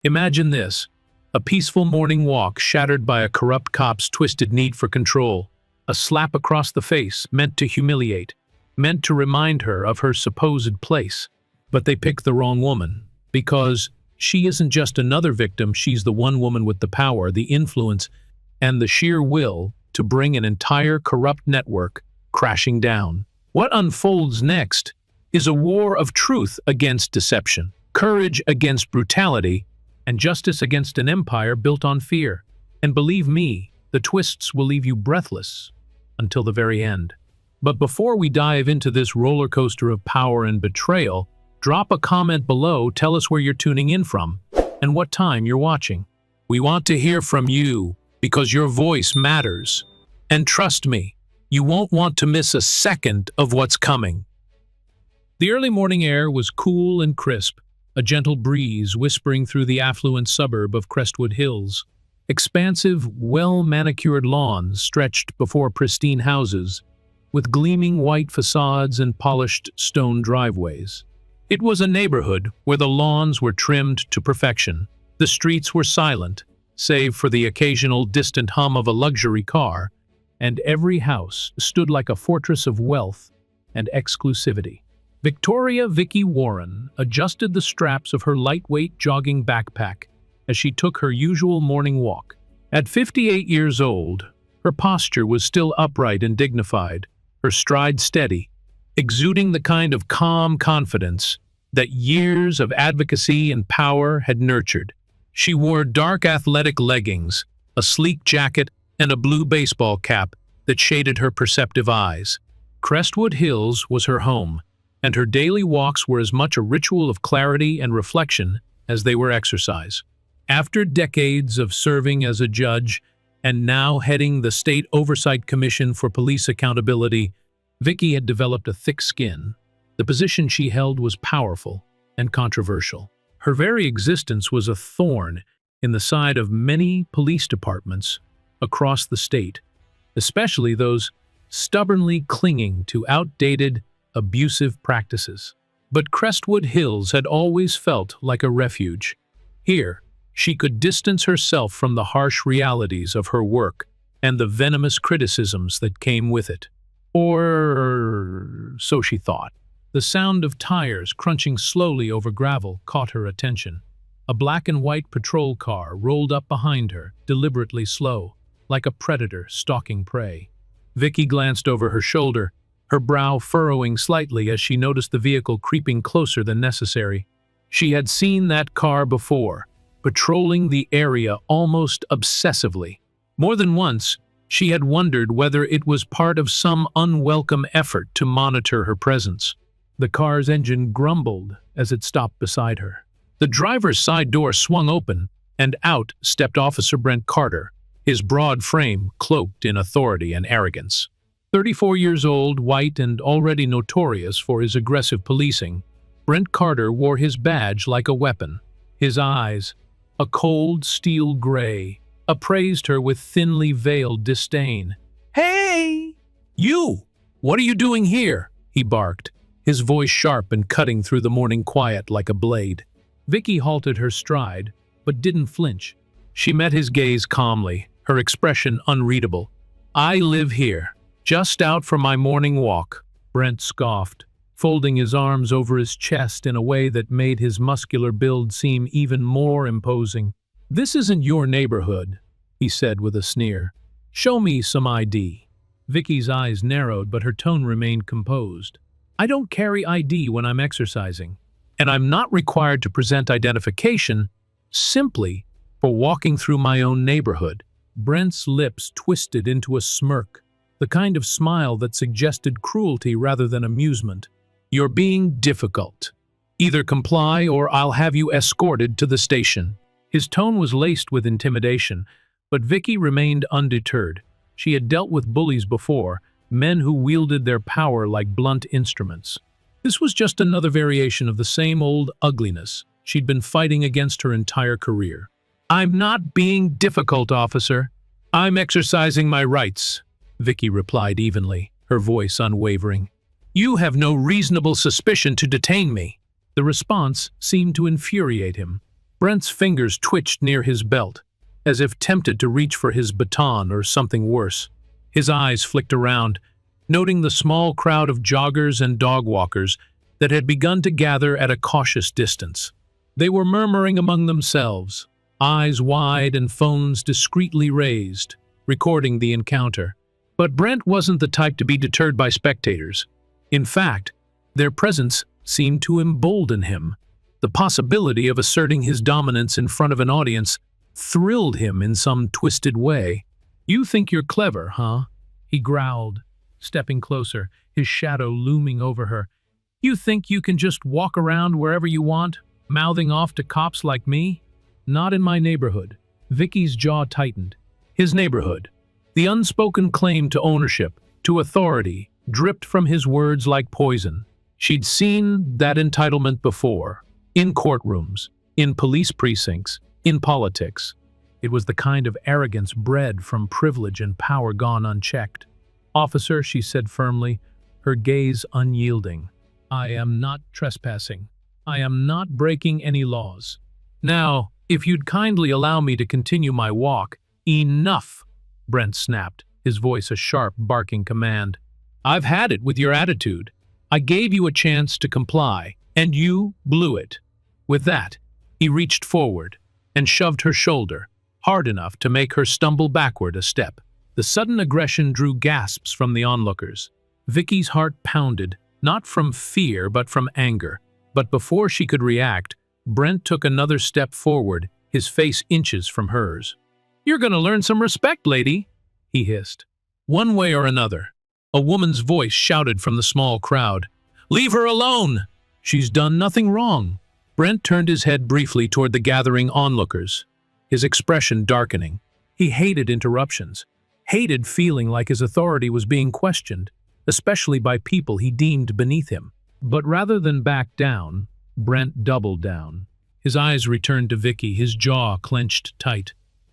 Imagine this: a peaceful morning walk shattered by a corrupt cop's twisted need for control, a slap across the face meant to humiliate, meant to remind her of her supposed place. But they pick the wrong woman, because she isn't just another victim, she's the one woman with the power, the influence, and the sheer will to bring an entire corrupt network crashing down. What unfolds next is a war of truth against deception, courage against brutality, and justice against an empire built on fear. And believe me, the twists will leave you breathless until the very end. But before we dive into this roller coaster of power and betrayal, drop a comment below, tell us where you're tuning in from and what time you're watching. We want to hear from you because your voice matters. And trust me, you won't want to miss a second of what's coming. The early morning air was cool and crisp, a gentle breeze whispering through the affluent suburb of Crestwood Hills. Expansive, well-manicured lawns stretched before pristine houses, with gleaming white facades and polished stone driveways. It was a neighborhood where the lawns were trimmed to perfection. The streets were silent, save for the occasional distant hum of a luxury car, and every house stood like a fortress of wealth and exclusivity. Victoria Vicky Warren adjusted the straps of her lightweight jogging backpack as she took her usual morning walk. At 58 years old, her posture was still upright and dignified, her stride steady, exuding the kind of calm confidence that years of advocacy and power had nurtured. She wore dark athletic leggings, a sleek jacket, and a blue baseball cap that shaded her perceptive eyes. Crestwood Hills was her home, and her daily walks were as much a ritual of clarity and reflection as they were exercise. After decades of serving as a judge and now heading the State Oversight Commission for Police Accountability, Vicky had developed a thick skin. The position she held was powerful and controversial. Her very existence was a thorn in the side of many police departments across the state, especially those stubbornly clinging to outdated, abusive practices. But Crestwood Hills had always felt like a refuge. Here, she could distance herself from the harsh realities of her work and the venomous criticisms that came with it. Or so she thought. The sound of tires crunching slowly over gravel caught her attention. A black and white patrol car rolled up behind her, deliberately slow, like a predator stalking prey. Vicky glanced over her shoulder, her brow furrowing slightly as she noticed the vehicle creeping closer than necessary. She had seen that car before, patrolling the area almost obsessively. More than once, she had wondered whether it was part of some unwelcome effort to monitor her presence. The car's engine grumbled as it stopped beside her. The driver's side door swung open, and out stepped Officer Brent Carter, his broad frame cloaked in authority and arrogance. 34 years old, white, and already notorious for his aggressive policing, Brent Carter wore his badge like a weapon. His eyes, a cold steel gray, appraised her with thinly veiled disdain. "Hey! You! What are you doing here?" he barked, his voice sharp and cutting through the morning quiet like a blade. Vicky halted her stride, but didn't flinch. She met his gaze calmly, her expression unreadable. "I live here, just out for my morning walk," Brent scoffed, folding his arms over his chest in a way that made his muscular build seem even more imposing. "This isn't your neighborhood," he said with a sneer. "Show me some ID." Vicky's eyes narrowed, but her tone remained composed. "I don't carry ID when I'm exercising, and I'm not required to present identification simply for walking through my own neighborhood." Brent's lips twisted into a smirk, the kind of smile that suggested cruelty rather than amusement. "You're being difficult. Either comply or I'll have you escorted to the station." His tone was laced with intimidation, but Vicky remained undeterred. She had dealt with bullies before, men who wielded their power like blunt instruments. This was just another variation of the same old ugliness she'd been fighting against her entire career. "I'm not being difficult, officer. I'm exercising my rights," Vicky replied evenly, her voice unwavering. "You have no reasonable suspicion to detain me." The response seemed to infuriate him. Brent's fingers twitched near his belt, as if tempted to reach for his baton or something worse. His eyes flicked around, noting the small crowd of joggers and dog walkers that had begun to gather at a cautious distance. They were murmuring among themselves, eyes wide and phones discreetly raised, recording the encounter. But Brent wasn't the type to be deterred by spectators. In fact, their presence seemed to embolden him. The possibility of asserting his dominance in front of an audience thrilled him in some twisted way. "You think you're clever, huh?" he growled, stepping closer, his shadow looming over her. "You think you can just walk around wherever you want, mouthing off to cops like me? Not in my neighborhood." Vicky's jaw tightened. His neighborhood. The unspoken claim to ownership, to authority, dripped from his words like poison. She'd seen that entitlement before. In courtrooms, in police precincts, in politics. It was the kind of arrogance bred from privilege and power gone unchecked. "Officer," she said firmly, her gaze unyielding, "I am not trespassing. I am not breaking any laws. Now, if you'd kindly allow me to continue my walk." "Enough!" Brent snapped, his voice a sharp, barking command. "I've had it with your attitude. I gave you a chance to comply, and you blew it." With that, he reached forward and shoved her shoulder, hard enough to make her stumble backward a step. The sudden aggression drew gasps from the onlookers. Vicky's heart pounded, not from fear but from anger. But before she could react, Brent took another step forward, his face inches from hers. "You're gonna learn some respect, lady," he hissed. One way or another, a woman's voice shouted from the small crowd. "Leave her alone! She's done nothing wrong." Brent turned his head briefly toward the gathering onlookers, his expression darkening. He hated interruptions, hated feeling like his authority was being questioned, especially by people he deemed beneath him. But rather than back down, Brent doubled down. His eyes returned to Vicky, his jaw clenched tight.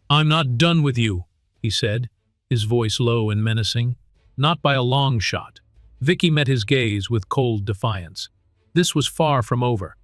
"I'm not done with you," he said, his voice low and menacing. Not by a long shot. Vicky met his gaze with cold defiance. This was far from over.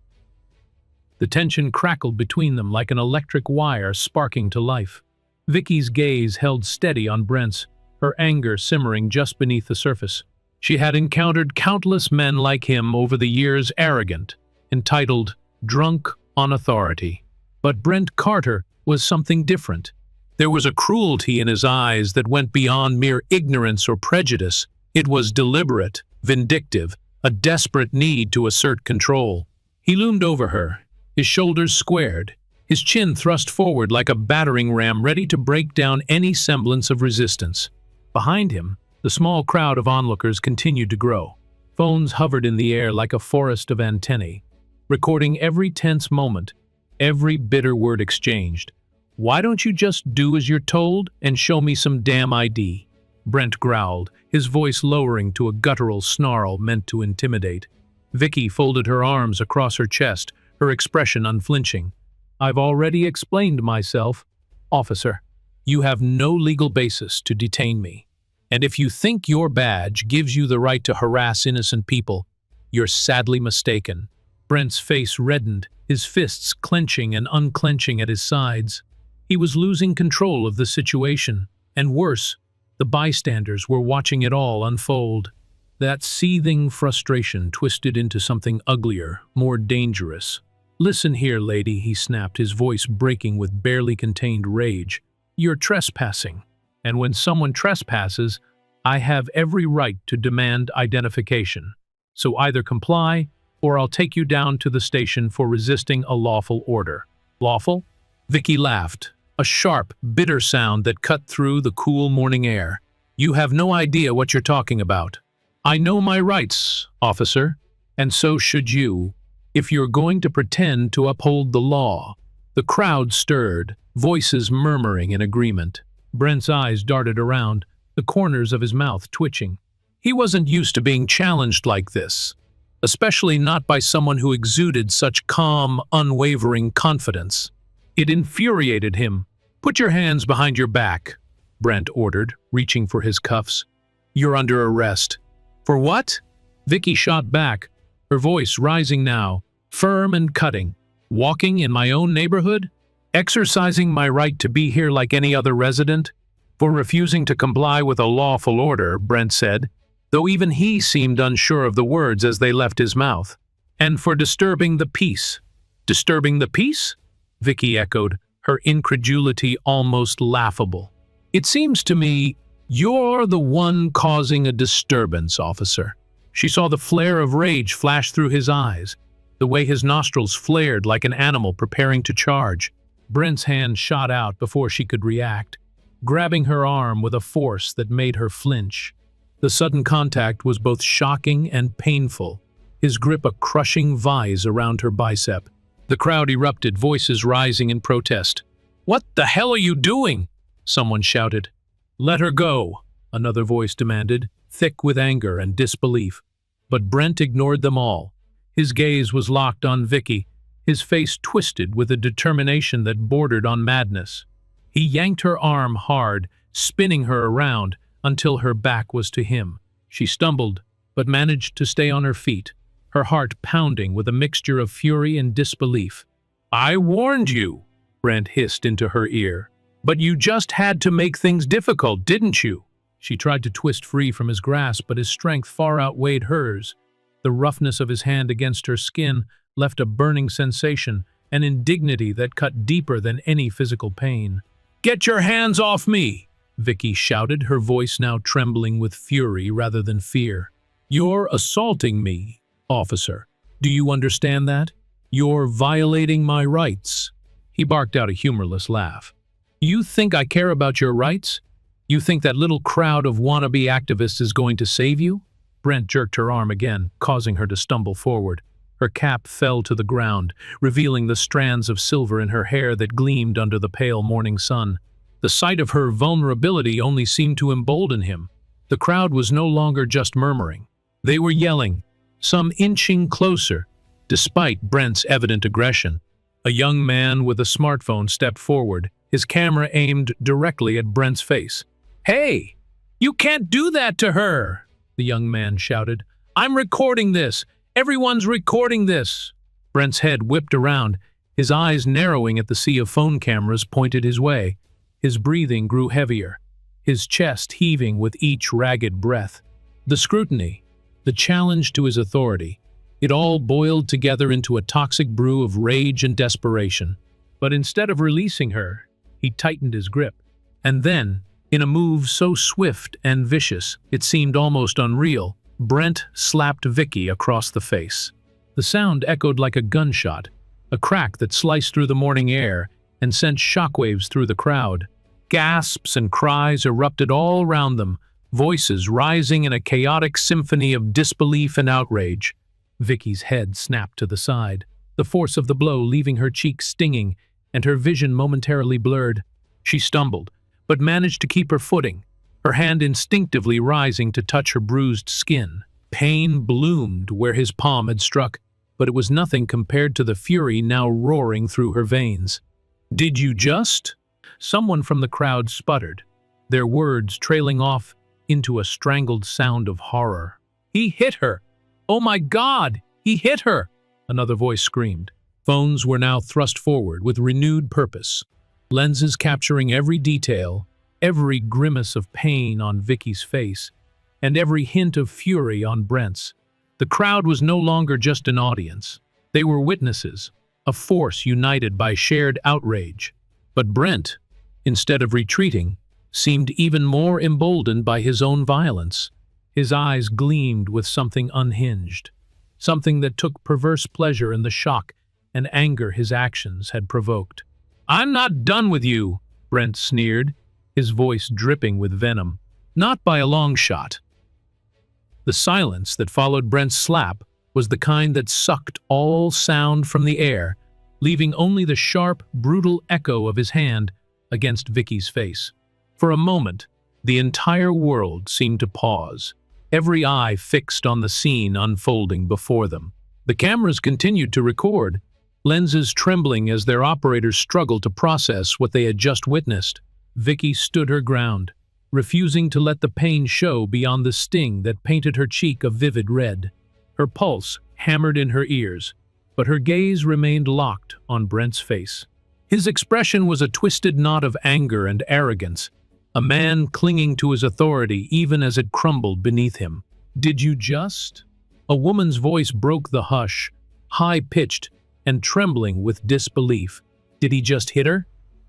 The tension crackled between them like an electric wire sparking to life. Vicky's gaze held steady on Brent's, her anger simmering just beneath the surface. She had encountered countless men like him over the years, arrogant, entitled, drunk on authority. But Brent Carter was something different. There was a cruelty in his eyes that went beyond mere ignorance or prejudice. It was deliberate, vindictive, a desperate need to assert control. He loomed over her, his shoulders squared, his chin thrust forward like a battering ram ready to break down any semblance of resistance. Behind him, the small crowd of onlookers continued to grow. Phones hovered in the air like a forest of antennae, recording every tense moment, every bitter word exchanged. "Why don't you just do as you're told and show me some damn ID?" Brent growled, his voice lowering to a guttural snarl meant to intimidate. Vicky folded her arms across her chest, her expression unflinching. "I've already explained myself, officer. You have no legal basis to detain me. And if you think your badge gives you the right to harass innocent people, you're sadly mistaken." Brent's face reddened, his fists clenching and unclenching at his sides. He was losing control of the situation, and worse, the bystanders were watching it all unfold. That seething frustration twisted into something uglier, more dangerous. "Listen here, lady," he snapped, his voice breaking with barely contained rage. "You're trespassing, and when someone trespasses, I have every right to demand identification. So either comply, or I'll take you down to the station for resisting a lawful order." "Lawful?" Vicky laughed, a sharp, bitter sound that cut through the cool morning air. "You have no idea what you're talking about. I know my rights, officer, and so should you, if you're going to pretend to uphold the law." The crowd stirred, voices murmuring in agreement. Brent's eyes darted around, the corners of his mouth twitching. He wasn't used to being challenged like this, especially not by someone who exuded such calm, unwavering confidence. It infuriated him. "Put your hands behind your back," Brent ordered, reaching for his cuffs. "You're under arrest." "For what?" Vicky shot back, her voice rising now, firm and cutting. Walking in my own neighborhood? Exercising my right to be here like any other resident? For refusing to comply with a lawful order, Brent said, though even he seemed unsure of the words as they left his mouth. And for disturbing the peace. Disturbing the peace? Vicky echoed, her incredulity almost laughable. It seems to me you're the one causing a disturbance, officer. She saw the flare of rage flash through his eyes, the way his nostrils flared like an animal preparing to charge. Brent's hand shot out before she could react, grabbing her arm with a force that made her flinch. The sudden contact was both shocking and painful, his grip a crushing vise around her bicep. The crowd erupted, voices rising in protest. "What the hell are you doing?" someone shouted. "Let her go," another voice demanded, thick with anger and disbelief. But Brent ignored them all. His gaze was locked on Vicky, his face twisted with a determination that bordered on madness. He yanked her arm hard, spinning her around until her back was to him. She stumbled, but managed to stay on her feet, her heart pounding with a mixture of fury and disbelief. "I warned you," Brent hissed into her ear. "But you just had to make things difficult, didn't you?" She tried to twist free from his grasp, but his strength far outweighed hers. The roughness of his hand against her skin left a burning sensation, an indignity that cut deeper than any physical pain. "Get your hands off me!" Vicky shouted, her voice now trembling with fury rather than fear. "You're assaulting me, officer. Do you understand that? You're violating my rights." He barked out a humorless laugh. "You think I care about your rights? You think that little crowd of wannabe activists is going to save you?" Brent jerked her arm again, causing her to stumble forward. Her cap fell to the ground, revealing the strands of silver in her hair that gleamed under the pale morning sun. The sight of her vulnerability only seemed to embolden him. The crowd was no longer just murmuring. They were yelling, some inching closer, despite Brent's evident aggression. A young man with a smartphone stepped forward, his camera aimed directly at Brent's face. "Hey, you can't do that to her!" the young man shouted. "I'm recording this! Everyone's recording this!" Brent's head whipped around, his eyes narrowing at the sea of phone cameras pointed his way. His breathing grew heavier, his chest heaving with each ragged breath. The scrutiny, the challenge to his authority, it all boiled together into a toxic brew of rage and desperation. But instead of releasing her, he tightened his grip. And then, in a move so swift and vicious it seemed almost unreal, Brent slapped Vicky across the face. The sound echoed like a gunshot, a crack that sliced through the morning air and sent shockwaves through the crowd. Gasps and cries erupted all around them, voices rising in a chaotic symphony of disbelief and outrage. Vicky's head snapped to the side, the force of the blow leaving her cheeks stinging and her vision momentarily blurred. She stumbled, but managed to keep her footing, her hand instinctively rising to touch her bruised skin. Pain bloomed where his palm had struck, but it was nothing compared to the fury now roaring through her veins. "Did you just?" Someone from the crowd sputtered, their words trailing off into a strangled sound of horror. "He hit her! Oh my God! He hit her!" another voice screamed. Phones were now thrust forward with renewed purpose, lenses capturing every detail, every grimace of pain on Vicky's face, and every hint of fury on Brent's. The crowd was no longer just an audience. They were witnesses, a force united by shared outrage. But Brent, instead of retreating, seemed even more emboldened by his own violence. His eyes gleamed with something unhinged, something that took perverse pleasure in the shock and anger his actions had provoked. "I'm not done with you," Brent sneered, his voice dripping with venom. "Not by a long shot." The silence that followed Brent's slap was the kind that sucked all sound from the air, leaving only the sharp, brutal echo of his hand against Vicky's face. For a moment, the entire world seemed to pause, every eye fixed on the scene unfolding before them. The cameras continued to record, lenses trembling as their operators struggled to process what they had just witnessed. Vicky stood her ground, refusing to let the pain show beyond the sting that painted her cheek a vivid red. Her pulse hammered in her ears, but her gaze remained locked on Brent's face. His expression was a twisted knot of anger and arrogance, a man clinging to his authority even as it crumbled beneath him. "Did you just?" A woman's voice broke the hush, high-pitched and trembling with disbelief. "Did he just hit her?"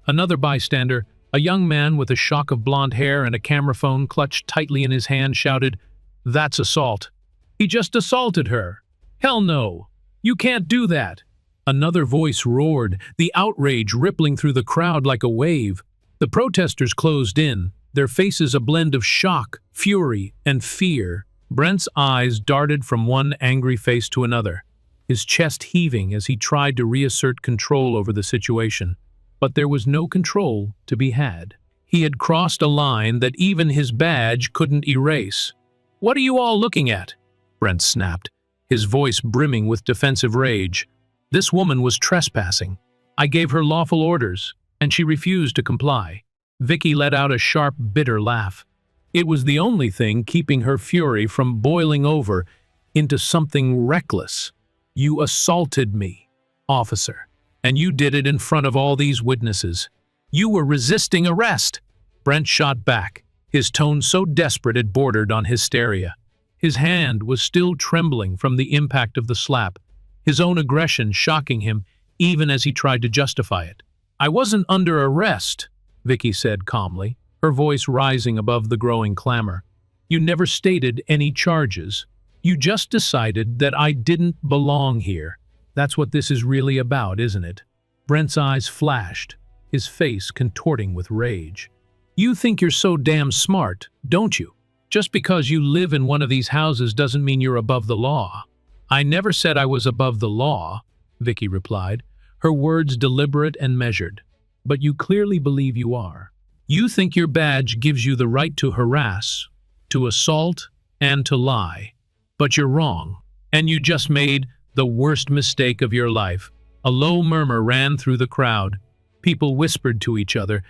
Another bystander, a young man with a shock of blonde hair and a camera phone clutched tightly in his hand, shouted, "That's assault. He just assaulted her. Hell no. You can't do that." Another voice roared, the outrage rippling through the crowd like a wave. The protesters closed in, their faces a blend of shock, fury, and fear. Brent's eyes darted from one angry face to another, his chest heaving as he tried to reassert control over the situation. But there was no control to be had. He had crossed a line that even his badge couldn't erase. "What are you all looking at?" Brent snapped, his voice brimming with defensive rage. "This woman was trespassing. I gave her lawful orders, and she refused to comply." Vicky let out a sharp, bitter laugh. It was the only thing keeping her fury from boiling over into something reckless. "You assaulted me, officer, and you did it in front of all these witnesses. You were resisting arrest." Brent shot back, his tone so desperate it bordered on hysteria. His hand was still trembling from the impact of the slap, his own aggression shocking him even as he tried to justify it. "I wasn't under arrest," Vicky said calmly, her voice rising above the growing clamor. "You never stated any charges. You just decided that I didn't belong here. That's what this is really about, isn't it?" Brent's eyes flashed, his face contorting with rage. "You think you're so damn smart, don't you? Just because you live in one of these houses doesn't mean you're above the law." "I never said I was above the law," Vicky replied, her words deliberate and measured. "But you clearly believe you are. You think your badge gives you the right to harass, to assault, and to lie. But you're wrong, and you just made the worst mistake of your life." A low murmur ran through the crowd. People whispered to each other,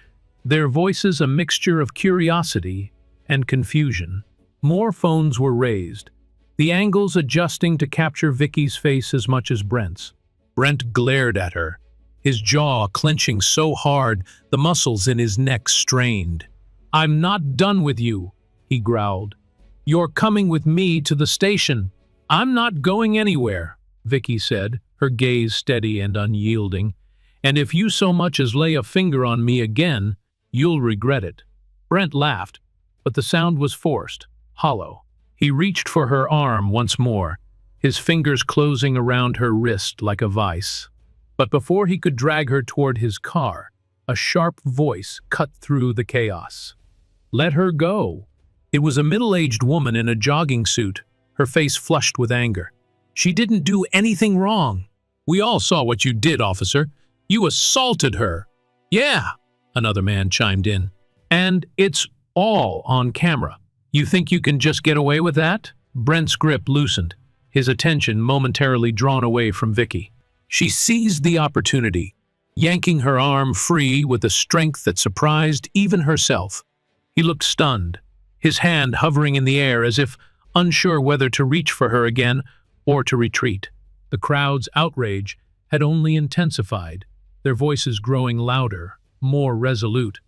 their voices a mixture of curiosity and confusion. More phones were raised, the angles adjusting to capture Vicky's face as much as Brent's. Brent glared at her, his jaw clenching so hard the muscles in his neck strained. "I'm not done with you," he growled. "You're coming with me to the station." "I'm not going anywhere," Vicky said, her gaze steady and unyielding. "And if you so much as lay a finger on me again, you'll regret it." Brent laughed, but the sound was forced, hollow. He reached for her arm once more, his fingers closing around her wrist like a vice. But before he could drag her toward his car, a sharp voice cut through the chaos. "Let her go." It was a middle-aged woman in a jogging suit, her face flushed with anger. "She didn't do anything wrong." "We all saw what you did, officer. You assaulted her." "Yeah," another man chimed in. "And it's all on camera. You think you can just get away with that?" Brent's grip loosened, his attention momentarily drawn away from Vicky. She seized the opportunity, yanking her arm free with a strength that surprised even herself. He looked stunned, his hand hovering in the air as if unsure whether to reach for her again or to retreat. The crowd's outrage had only intensified, their voices growing louder, more resolute.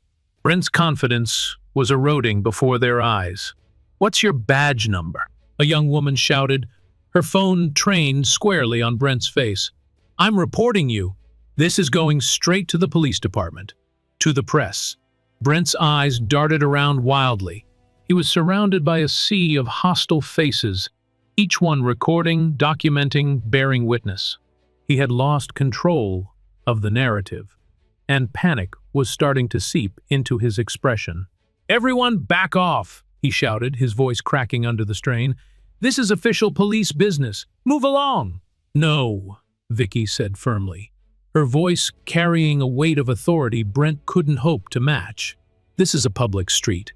Brent's confidence was eroding before their eyes. "What's your badge number?" a young woman shouted, her phone trained squarely on Brent's face. "I'm reporting you. This is going straight to the police department, to the press." Brent's eyes darted around wildly. He was surrounded by a sea of hostile faces, each one recording, documenting, bearing witness. He had lost control of the narrative, and panic was starting to seep into his expression. "Everyone back off," he shouted, his voice cracking under the strain. "This is official police business. Move along." "No," Vicky said firmly, her voice carrying a weight of authority Brent couldn't hope to match. "This is a public street,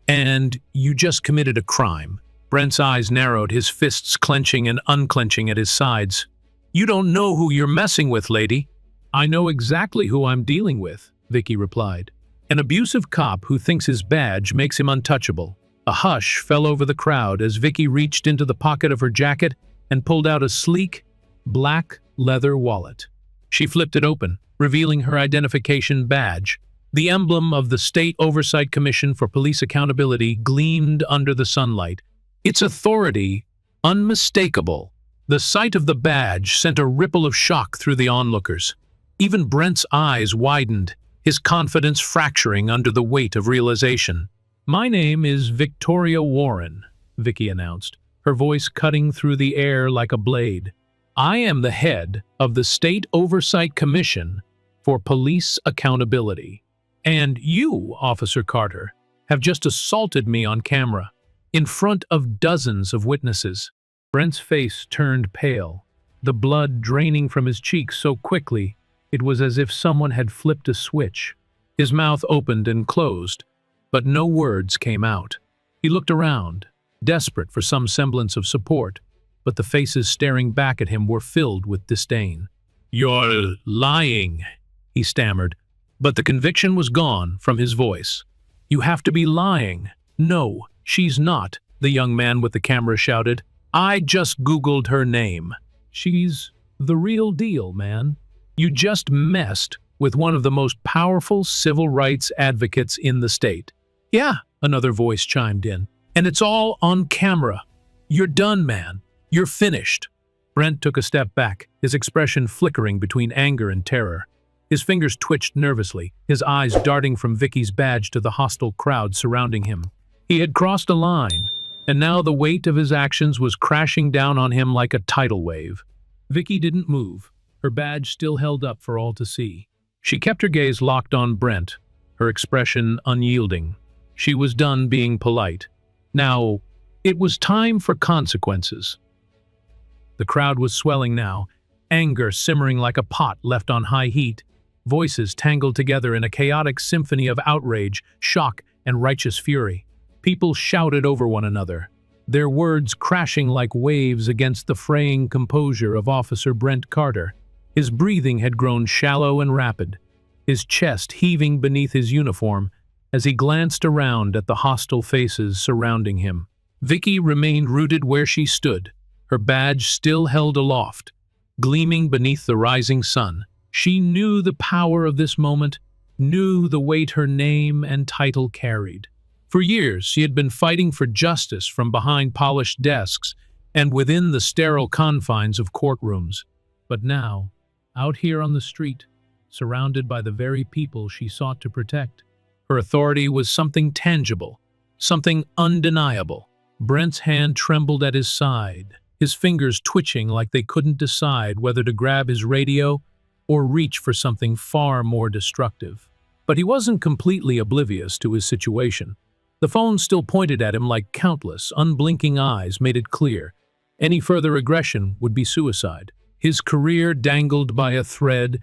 and you just committed a crime." Brent's eyes narrowed, his fists clenching and unclenching at his sides. "You don't know who you're messing with, lady." "I know exactly who I'm dealing with," Vicky replied. "An abusive cop who thinks his badge makes him untouchable." A hush fell over the crowd as Vicky reached into the pocket of her jacket and pulled out a sleek, black leather wallet. She flipped it open, revealing her identification badge. The emblem of the State Oversight Commission for Police Accountability gleamed under the sunlight, its authority unmistakable. The sight of the badge sent a ripple of shock through the onlookers. Even Brent's eyes widened, his confidence fracturing under the weight of realization. "My name is Victoria Warren," Vicky announced, her voice cutting through the air like a blade. "I am the head of the State Oversight Commission for Police Accountability. And you, Officer Carter, have just assaulted me on camera, in front of dozens of witnesses." Brent's face turned pale, the blood draining from his cheeks so quickly it was as if someone had flipped a switch. His mouth opened and closed, but no words came out. He looked around, desperate for some semblance of support, but the faces staring back at him were filled with disdain. "You're lying," he stammered, but the conviction was gone from his voice. "You have to be lying." "No, she's not," the young man with the camera shouted. "I just Googled her name. She's the real deal, man. You just messed with one of the most powerful civil rights advocates in the state." "Yeah," another voice chimed in. "And it's all on camera. You're done, man. You're finished." Brent took a step back, his expression flickering between anger and terror. His fingers twitched nervously, his eyes darting from Vicky's badge to the hostile crowd surrounding him. He had crossed a line, and now the weight of his actions was crashing down on him like a tidal wave. Vicky didn't move, her badge still held up for all to see. She kept her gaze locked on Brent, her expression unyielding. She was done being polite. Now, it was time for consequences. The crowd was swelling now, anger simmering like a pot left on high heat, voices tangled together in a chaotic symphony of outrage, shock, and righteous fury. People shouted over one another, their words crashing like waves against the fraying composure of Officer Brent Carter. His breathing had grown shallow and rapid, his chest heaving beneath his uniform as he glanced around at the hostile faces surrounding him. Vicky remained rooted where she stood, her badge still held aloft, gleaming beneath the rising sun. She knew the power of this moment, knew the weight her name and title carried. For years, she had been fighting for justice from behind polished desks and within the sterile confines of courtrooms. But now, out here on the street, surrounded by the very people she sought to protect, her authority was something tangible, something undeniable. Brent's hand trembled at his side, his fingers twitching like they couldn't decide whether to grab his radio or reach for something far more destructive. But he wasn't completely oblivious to his situation. The phone still pointed at him like countless, unblinking eyes made it clear. Any further aggression would be suicide. His career dangled by a thread,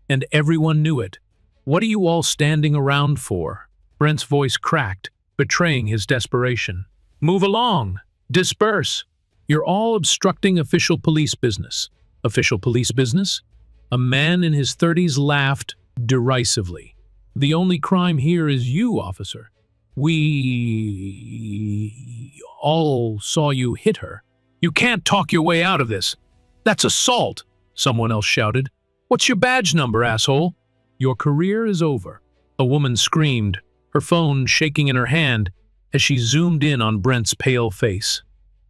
and everyone knew it. "What are you all standing around for?" Brent's voice cracked, betraying his desperation. "Move along! Disperse! You're all obstructing official police business." "Official police business?" A man in his 30s laughed derisively. "The only crime here is you, officer. We all saw you hit her." "You can't talk your way out of this. That's assault," someone else shouted. "What's your badge number, asshole?" "Your career is over," a woman screamed, her phone shaking in her hand as she zoomed in on Brent's pale face.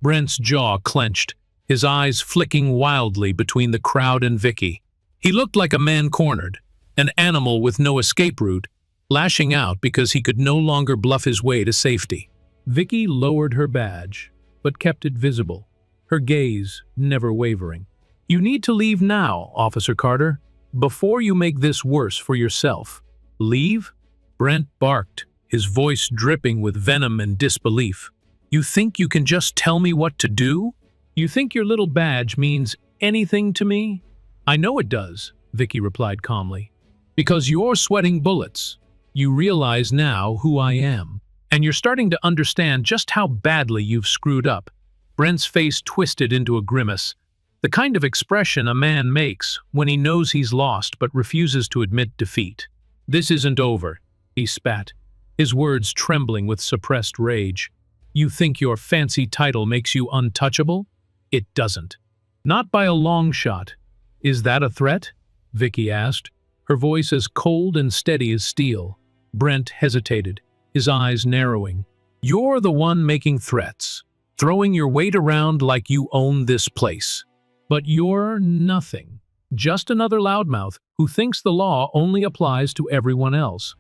Brent's jaw clenched, his eyes flicking wildly between the crowd and Vicky. He looked like a man cornered, an animal with no escape route, lashing out because he could no longer bluff his way to safety. Vicky lowered her badge, but kept it visible, her gaze never wavering. "You need to leave now, Officer Carter, before you make this worse for yourself." "Leave?" Brent barked, his voice dripping with venom and disbelief. "You think you can just tell me what to do? You think your little badge means anything to me?" "I know it does," Vicky replied calmly. "Because you're sweating bullets. You realize now who I am, and you're starting to understand just how badly you've screwed up." Brent's face twisted into a grimace, the kind of expression a man makes when he knows he's lost but refuses to admit defeat. "This isn't over," he spat, his words trembling with suppressed rage. "You think your fancy title makes you untouchable? It doesn't. Not by a long shot. Is that a threat? Vicky asked, her voice as cold and steady as steel. Brent hesitated, his eyes narrowing. You're the one making threats, throwing your weight around like you own this place. But you're nothing, just another loudmouth who thinks the law only applies to everyone else.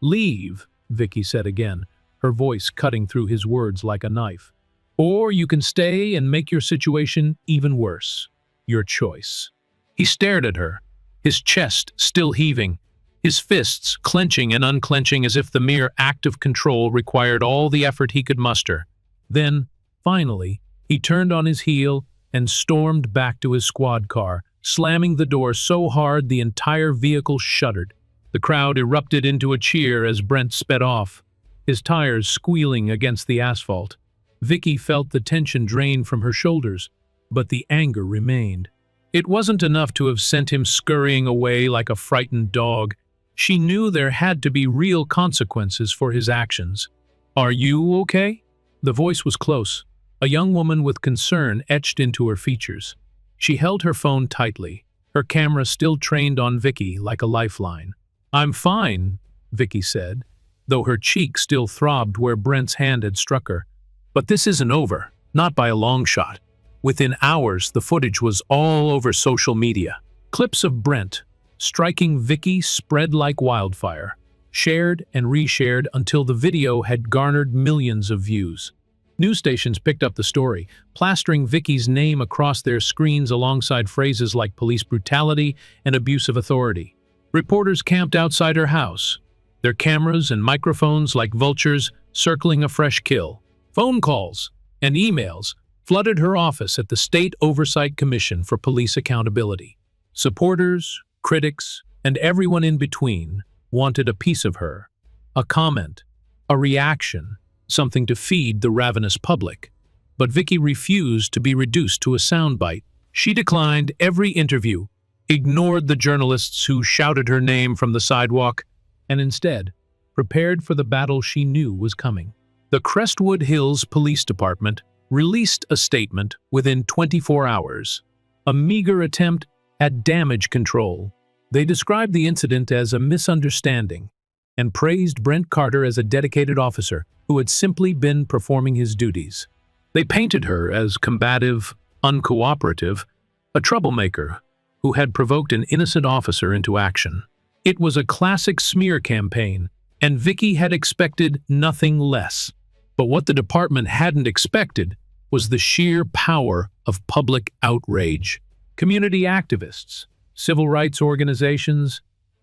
Leave, Vicky said again, her voice cutting through his words like a knife. Or you can stay and make your situation even worse. Your choice. He stared at her, his chest still heaving, his fists clenching and unclenching as if the mere act of control required all the effort he could muster. Then, finally, he turned on his heel and stormed back to his squad car, slamming the door so hard the entire vehicle shuddered. The crowd erupted into a cheer as Brent sped off, his tires squealing against the asphalt. Vicky felt the tension drain from her shoulders, but the anger remained. It wasn't enough to have sent him scurrying away like a frightened dog. She knew there had to be real consequences for his actions. Are you okay? The voice was close, a young woman with concern etched into her features. She held her phone tightly, her camera still trained on Vicky like a lifeline. I'm fine, Vicky said, though her cheek still throbbed where Brent's hand had struck her. But this isn't over, not by a long shot. Within hours, the footage was all over social media. Clips of Brent striking Vicky spread like wildfire, shared and reshared until the video had garnered millions of views. News stations picked up the story, plastering Vicky's name across their screens alongside phrases like police brutality and abuse of authority. Reporters camped outside her house, their cameras and microphones like vultures circling a fresh kill. Phone calls and emails flooded her office at the State Oversight Commission for Police Accountability. Supporters, critics, and everyone in between wanted a piece of her, a comment, a reaction, something to feed the ravenous public. But Vicky refused to be reduced to a soundbite. She declined every interview, ignored the journalists who shouted her name from the sidewalk, and instead prepared for the battle she knew was coming. The Crestwood Hills Police Department released a statement within 24 hours, a meager attempt at damage control. They described the incident as a misunderstanding and praised Brent Carter as a dedicated officer who had simply been performing his duties. They painted her as combative, uncooperative, a troublemaker who had provoked an innocent officer into action. It was a classic smear campaign, and Vicky had expected nothing less. But what the department hadn't expected was the sheer power of public outrage. Community activists, civil rights organizations,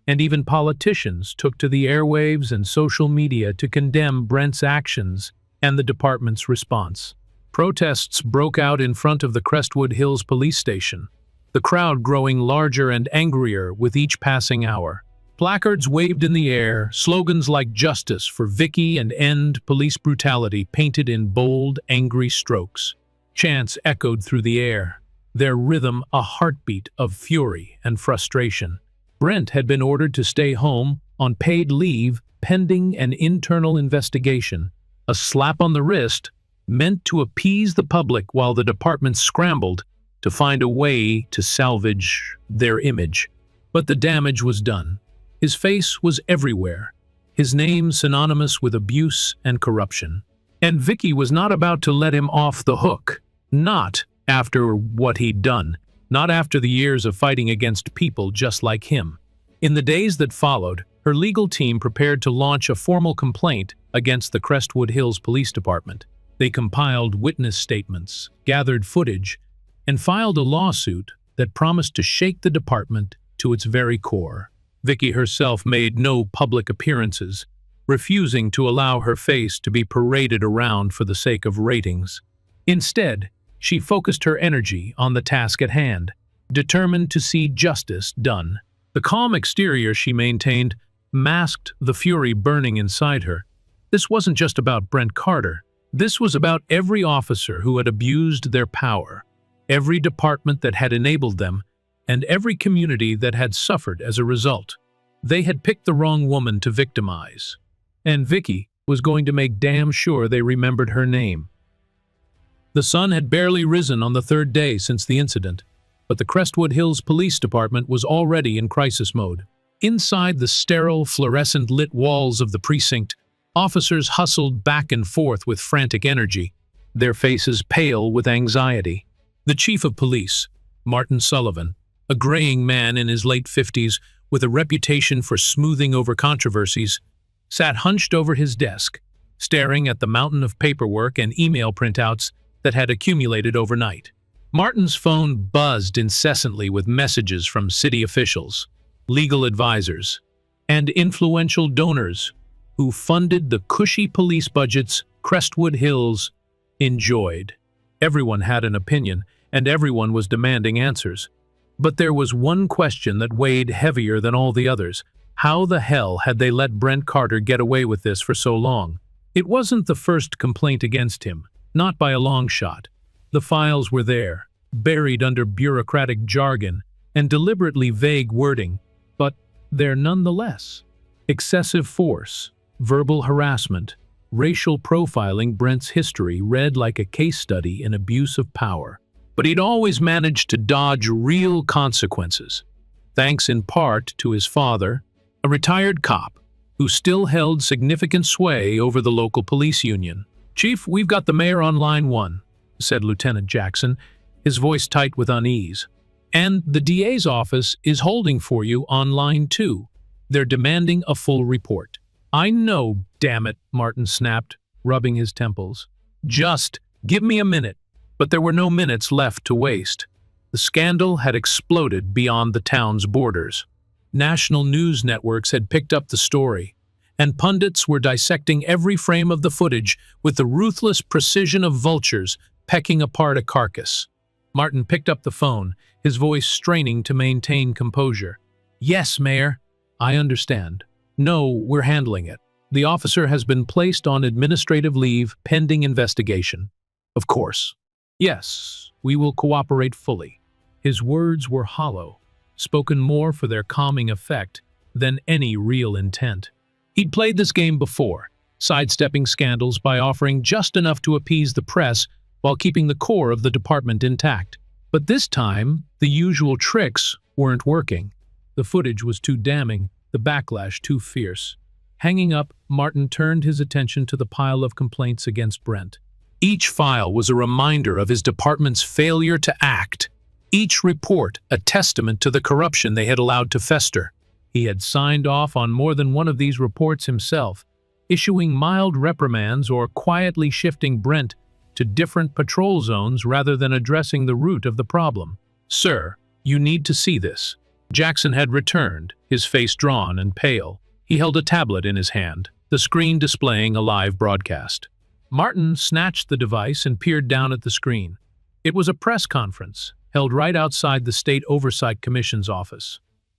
and even politicians took to the airwaves and social media to condemn Brent's actions and the department's response. Protests broke out in front of the Crestwood Hills police station, the crowd growing larger and angrier with each passing hour. Placards waved in the air, slogans like "Justice for Vicky" and "End Police Brutality" painted in bold, angry strokes. Chants echoed through the air, their rhythm a heartbeat of fury and frustration. Brent had been ordered to stay home on paid leave pending an internal investigation, a slap on the wrist meant to appease the public while the department scrambled to find a way to salvage their image. But the damage was done. His face was everywhere, his name synonymous with abuse and corruption. And Vicky was not about to let him off the hook. Not after what he'd done. Not after the years of fighting against people just like him. In the days that followed, her legal team prepared to launch a formal complaint against the Crestwood Hills Police Department. They compiled witness statements, gathered footage, and filed a lawsuit that promised to shake the department to its very core. Vicky herself made no public appearances, refusing to allow her face to be paraded around for the sake of ratings. Instead, she focused her energy on the task at hand, determined to see justice done. The calm exterior she maintained masked the fury burning inside her. This wasn't just about Brent Carter. This was about every officer who had abused their power, every department that had enabled them, and every community that had suffered as a result. They had picked the wrong woman to victimize, and Vicky was going to make damn sure they remembered her name. The sun had barely risen on the third day since the incident, but the Crestwood Hills Police Department was already in crisis mode. Inside the sterile, fluorescent-lit walls of the precinct, officers hustled back and forth with frantic energy, their faces pale with anxiety. The chief of police, Martin Sullivan, a graying man in his late 50s with a reputation for smoothing over controversies, sat hunched over his desk, staring at the mountain of paperwork and email printouts that had accumulated overnight. Martin's phone buzzed incessantly with messages from city officials, legal advisors, and influential donors who funded the cushy police budgets Crestwood Hills enjoyed. Everyone had an opinion, and everyone was demanding answers. But there was one question that weighed heavier than all the others. How the hell had they let Brent Carter get away with this for so long? It wasn't the first complaint against him, not by a long shot. The files were there, buried under bureaucratic jargon and deliberately vague wording, but there nonetheless. Excessive force, verbal harassment, racial profiling. Brent's history read like a case study in abuse of power. But he'd always managed to dodge real consequences, thanks in part to his father, a retired cop who still held significant sway over the local police union. "Chief, we've got the mayor on line 1, said Lieutenant Jackson, his voice tight with unease. "And the DA's office is holding for you on line 2. They're demanding a full report." "I know, damn it," Martin snapped, rubbing his temples. "Just give me a minute." But there were no minutes left to waste. The scandal had exploded beyond the town's borders. National news networks had picked up the story, and pundits were dissecting every frame of the footage with the ruthless precision of vultures pecking apart a carcass. Martin picked up the phone, his voice straining to maintain composure. "Yes, Mayor. I understand. No, we're handling it. The officer has been placed on administrative leave pending investigation." "Of course. Yes, we will cooperate fully." His words were hollow, spoken more for their calming effect than any real intent. He'd played this game before, sidestepping scandals by offering just enough to appease the press while keeping the core of the department intact. But this time, the usual tricks weren't working. The footage was too damning, the backlash too fierce. Hanging up, Martin turned his attention to the pile of complaints against Brent. Each file was a reminder of his department's failure to act. Each report a testament to the corruption they had allowed to fester. He had signed off on more than one of these reports himself, issuing mild reprimands or quietly shifting Brent to different patrol zones rather than addressing the root of the problem. "Sir, you need to see this." Jackson had returned, his face drawn and pale. He held a tablet in his hand, the screen displaying a live broadcast. Martin snatched the device and peered down at the screen. It was a press conference, held right outside the State Oversight Commission's office.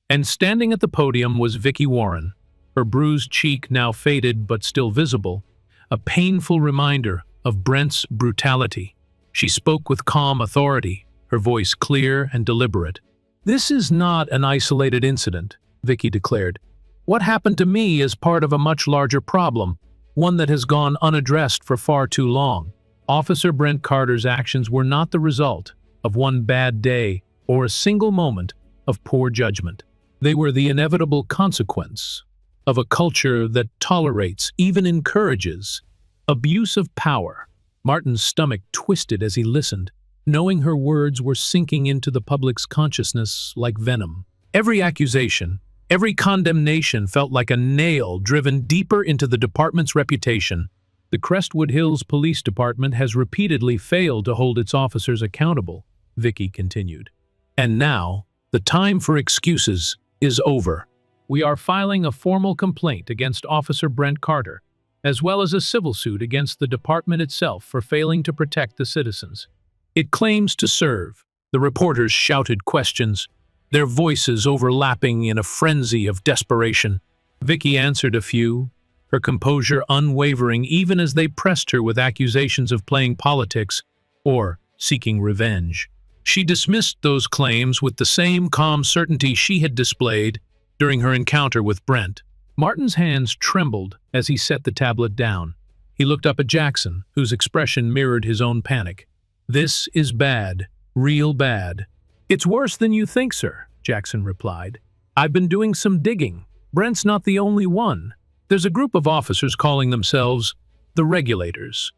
And standing at the podium was Vicki Warren, her bruised cheek now faded but still visible, a painful reminder of Brent's brutality. She spoke with calm authority, her voice clear and deliberate. "This is not an isolated incident," Vicki declared. "What happened to me is part of a much larger problem, one that has gone unaddressed for far too long. Officer Brent Carter's actions were not the result of one bad day or a single moment of poor judgment. They were the inevitable consequence of a culture that tolerates, even encourages, abuse of power." Martin's stomach twisted as he listened, knowing her words were sinking into the public's consciousness like venom. Every accusation, every condemnation felt like a nail driven deeper into the department's reputation. "The Crestwood Hills Police Department has repeatedly failed to hold its officers accountable," Vicki continued. "And now, the time for excuses is over. We are filing a formal complaint against Officer Brent Carter, as well as a civil suit against the department itself for failing to protect the citizens. It claims to serve." The reporters shouted questions, their voices overlapping in a frenzy of desperation. Vicki answered a few, her composure unwavering even as they pressed her with accusations of playing politics or seeking revenge. She dismissed those claims with the same calm certainty she had displayed during her encounter with Brent. Martin's hands trembled as he set the tablet down. He looked up at Jackson, whose expression mirrored his own panic. "This is bad, real bad. It's worse than you think, sir, Jackson replied. I've been doing some digging. Brent's not the only one. There's a group of officers calling themselves the Regulators.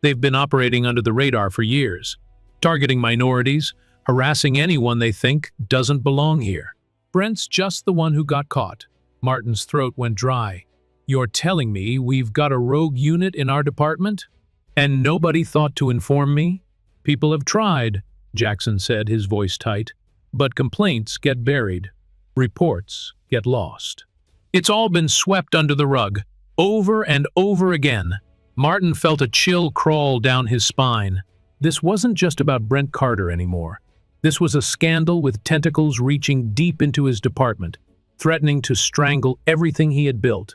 They've been operating under the radar for years, targeting minorities, harassing anyone they think doesn't belong here. Brent's just the one who got caught. Martin's throat went dry. You're telling me we've got a rogue unit in our department? And nobody thought to inform me? People have tried, Jackson said, his voice tight. But complaints get buried. Reports get lost. It's all been swept under the rug, over and over again. Martin felt a chill crawl down his spine. This wasn't just about Brent Carter anymore. This was a scandal with tentacles reaching deep into his department, threatening to strangle everything he had built.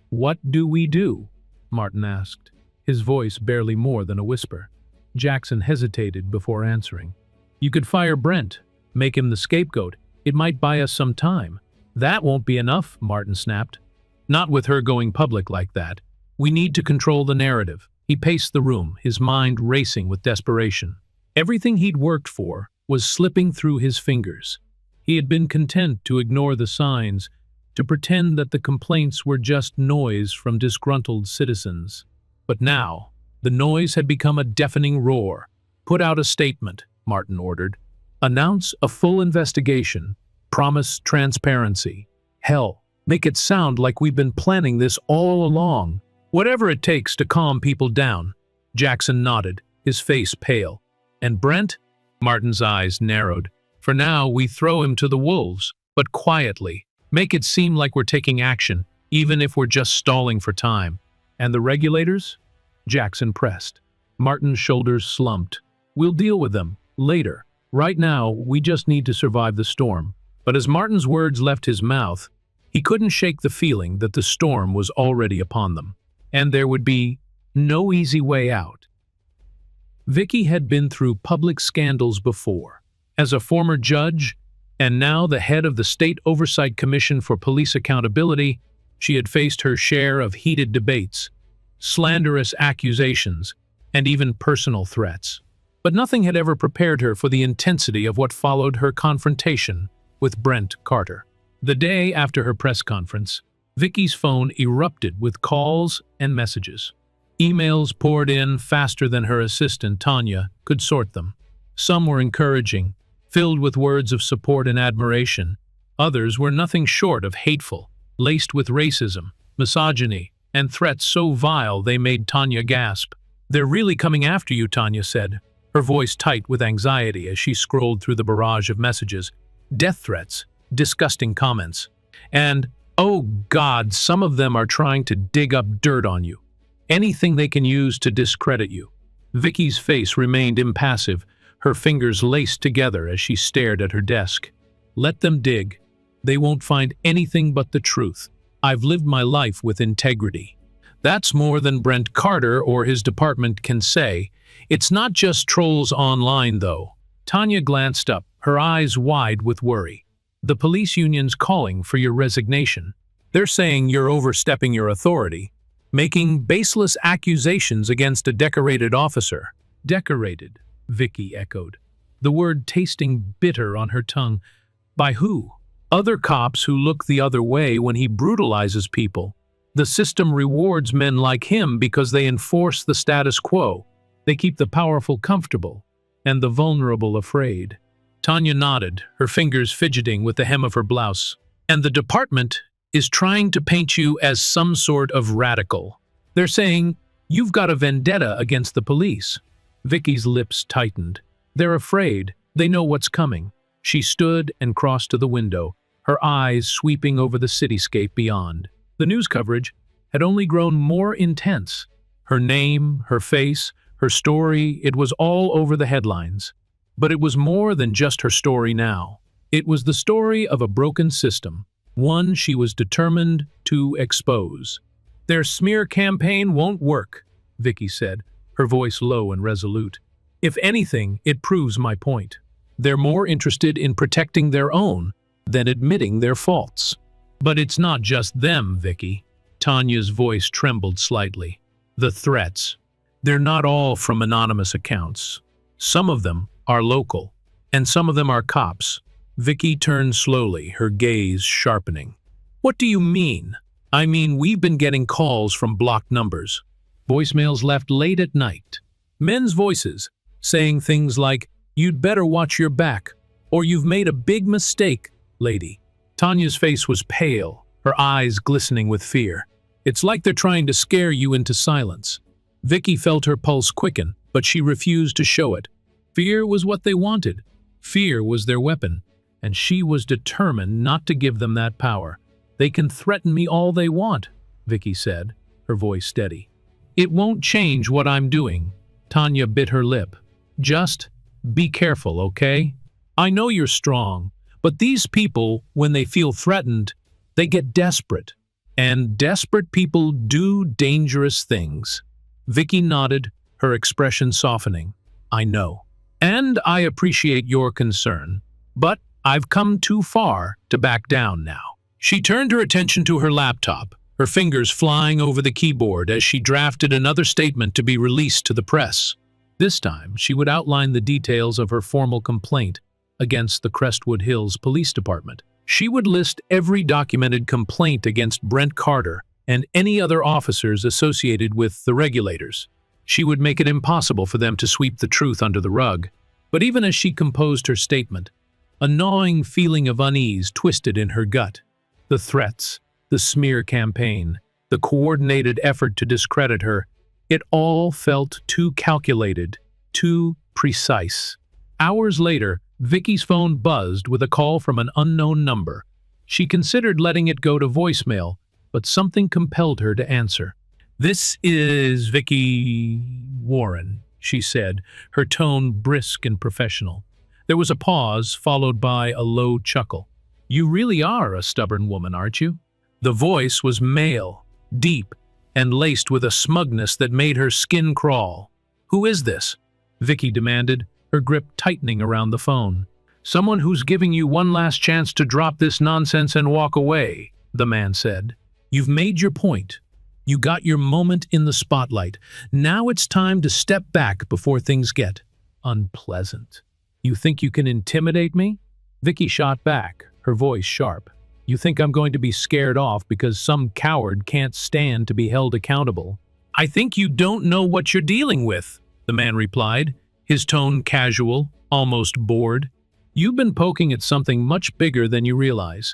What do we do? Martin asked, his voice barely more than a whisper. Jackson hesitated before answering. You could fire Brent, make him the scapegoat. It might buy us some time. That won't be enough, Martin snapped. Not with her going public like that. We need to control the narrative. He paced the room, his mind racing with desperation. Everything he'd worked for was slipping through his fingers. He had been content to ignore the signs, to pretend that the complaints were just noise from disgruntled citizens. But now, the noise had become a deafening roar. Put out a statement, Martin ordered. Announce a full investigation. Promise transparency. Hell, make it sound like we've been planning this all along. Whatever it takes to calm people down. Jackson nodded, his face pale. And Brent? Martin's eyes narrowed. For now, we throw him to the wolves, but quietly. Make it seem like we're taking action, even if we're just stalling for time. And the Regulators? Jackson pressed. Martin's shoulders slumped. We'll deal with them, later. Right now, we just need to survive the storm. But as Martin's words left his mouth, he couldn't shake the feeling that the storm was already upon them. And there would be no easy way out. Vicky had been through public scandals before. As a former judge, and now the head of the State Oversight Commission for Police Accountability, she had faced her share of heated debates, slanderous accusations, and even personal threats. But nothing had ever prepared her for the intensity of what followed her confrontation with Brent Carter. The day after her press conference, Vicky's phone erupted with calls and messages. Emails poured in faster than her assistant, Tanya, could sort them. Some were encouraging, filled with words of support and admiration. Others were nothing short of hateful, laced with racism, misogyny, and threats so vile they made Tanya gasp. They're really coming after you, Tanya said, her voice tight with anxiety as she scrolled through the barrage of messages. Death threats, disgusting comments, and, oh God, some of them are trying to dig up dirt on you. Anything they can use to discredit you. Vicky's face remained impassive, her fingers laced together as she stared at her desk. Let them dig. They won't find anything but the truth. I've lived my life with integrity. That's more than Brent Carter or his department can say. It's not just trolls online, though. Tanya glanced up, her eyes wide with worry. The police union's calling for your resignation. They're saying you're overstepping your authority, making baseless accusations against a decorated officer. Decorated, Vicky echoed, the word tasting bitter on her tongue. By who? Other cops who look the other way when he brutalizes people. The system rewards men like him because they enforce the status quo. They keep the powerful comfortable and the vulnerable afraid. Tanya nodded, her fingers fidgeting with the hem of her blouse. And the department is trying to paint you as some sort of radical. They're saying, you've got a vendetta against the police. Vicky's lips tightened. They're afraid. They know what's coming. She stood and crossed to the window, her eyes sweeping over the cityscape beyond. The news coverage had only grown more intense. Her name, her face, her story, it was all over the headlines. But it was more than just her story now. It was the story of a broken system, one she was determined to expose. Their smear campaign won't work, Vicky said, her voice low and resolute. If anything, it proves my point. They're more interested in protecting their own than admitting their faults. But it's not just them, Vicky. Tanya's voice trembled slightly. The threats. They're not all from anonymous accounts. Some of them are local, And some of them are cops. Vicky turned slowly, her gaze sharpening. What do you mean? I mean, we've been getting calls from blocked numbers. Voicemails left late at night. Men's voices, saying things like, "You'd better watch your back," or "You've made a big mistake, lady." Tanya's face was pale, her eyes glistening with fear. It's like they're trying to scare you into silence. Vicky felt her pulse quicken, but she refused to show it. Fear was what they wanted. Fear was their weapon, and she was determined not to give them that power. "They can threaten me all they want," Vicky said, her voice steady. "It won't change what I'm doing." Tanya bit her lip. "Just be careful, okay? I know you're strong, but these people, when they feel threatened, they get desperate. And desperate people do dangerous things." Vicky nodded, her expression softening. "I know. And I appreciate your concern. But I've come too far to back down now." She turned her attention to her laptop, her fingers flying over the keyboard as she drafted another statement to be released to the press. This time, she would outline the details of her formal complaint against the Crestwood Hills Police Department. She would list every documented complaint against Brent Carter and any other officers associated with the regulators. She would make it impossible for them to sweep the truth under the rug. But even as she composed her statement, a gnawing feeling of unease twisted in her gut. The threats, the smear campaign, the coordinated effort to discredit her, it all felt too calculated, too precise. Hours later, Vicky's phone buzzed with a call from an unknown number. She considered letting it go to voicemail, but something compelled her to answer. "This is Vicky Warren," she said, her tone brisk and professional. There was a pause, followed by a low chuckle. "You really are a stubborn woman, aren't you?" The voice was male, deep, and laced with a smugness that made her skin crawl. "Who is this?" Vicky demanded, her grip tightening around the phone. "Someone who's giving you one last chance to drop this nonsense and walk away," the man said. "You've made your point. You got your moment in the spotlight. Now it's time to step back before things get unpleasant." "You think you can intimidate me?" Vicky shot back, her voice sharp. "You think I'm going to be scared off because some coward can't stand to be held accountable?" "I think you don't know what you're dealing with," the man replied, his tone casual, almost bored. "You've been poking at something much bigger than you realize.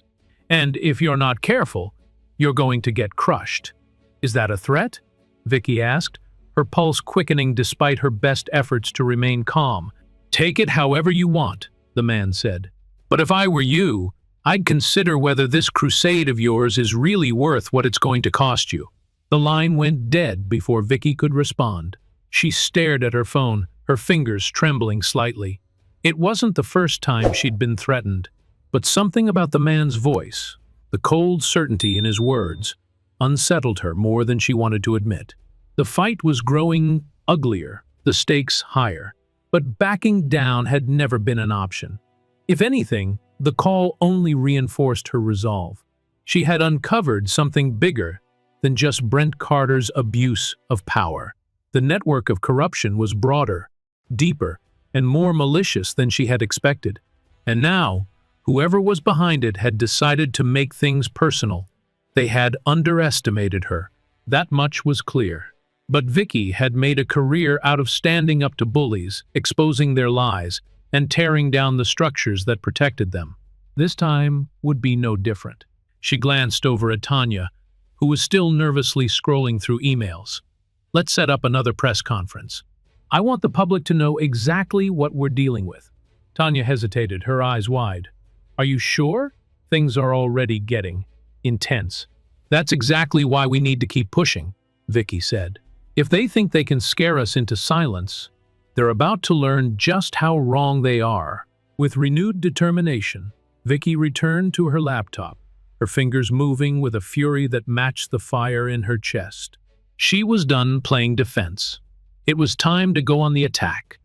And if you're not careful, you're going to get crushed." "Is that a threat?" Vicky asked, her pulse quickening despite her best efforts to remain calm. "Take it however you want," the man said. "But if I were you, I'd consider whether this crusade of yours is really worth what it's going to cost you." The line went dead before Vicky could respond. She stared at her phone, her fingers trembling slightly. It wasn't the first time she'd been threatened, but something about the man's voice, the cold certainty in his words, unsettled her more than she wanted to admit. The fight was growing uglier, the stakes higher, but backing down had never been an option. If anything, the call only reinforced her resolve. She had uncovered something bigger than just Brent Carter's abuse of power. The network of corruption was broader, deeper, and more malicious than she had expected. And now, whoever was behind it had decided to make things personal. They had underestimated her. That much was clear. But Vicky had made a career out of standing up to bullies, exposing their lies, and tearing down the structures that protected them. This time would be no different. She glanced over at Tanya, who was still nervously scrolling through emails. "Let's set up another press conference. I want the public to know exactly what we're dealing with." Tanya hesitated, her eyes wide. "Are you sure? Things are already getting intense." "That's exactly why we need to keep pushing," Vicky said. "If they think they can scare us into silence, they're about to learn just how wrong they are." With renewed determination, Vicky returned to her laptop, her fingers moving with a fury that matched the fire in her chest. She was done playing defense. It was time to go on the attack.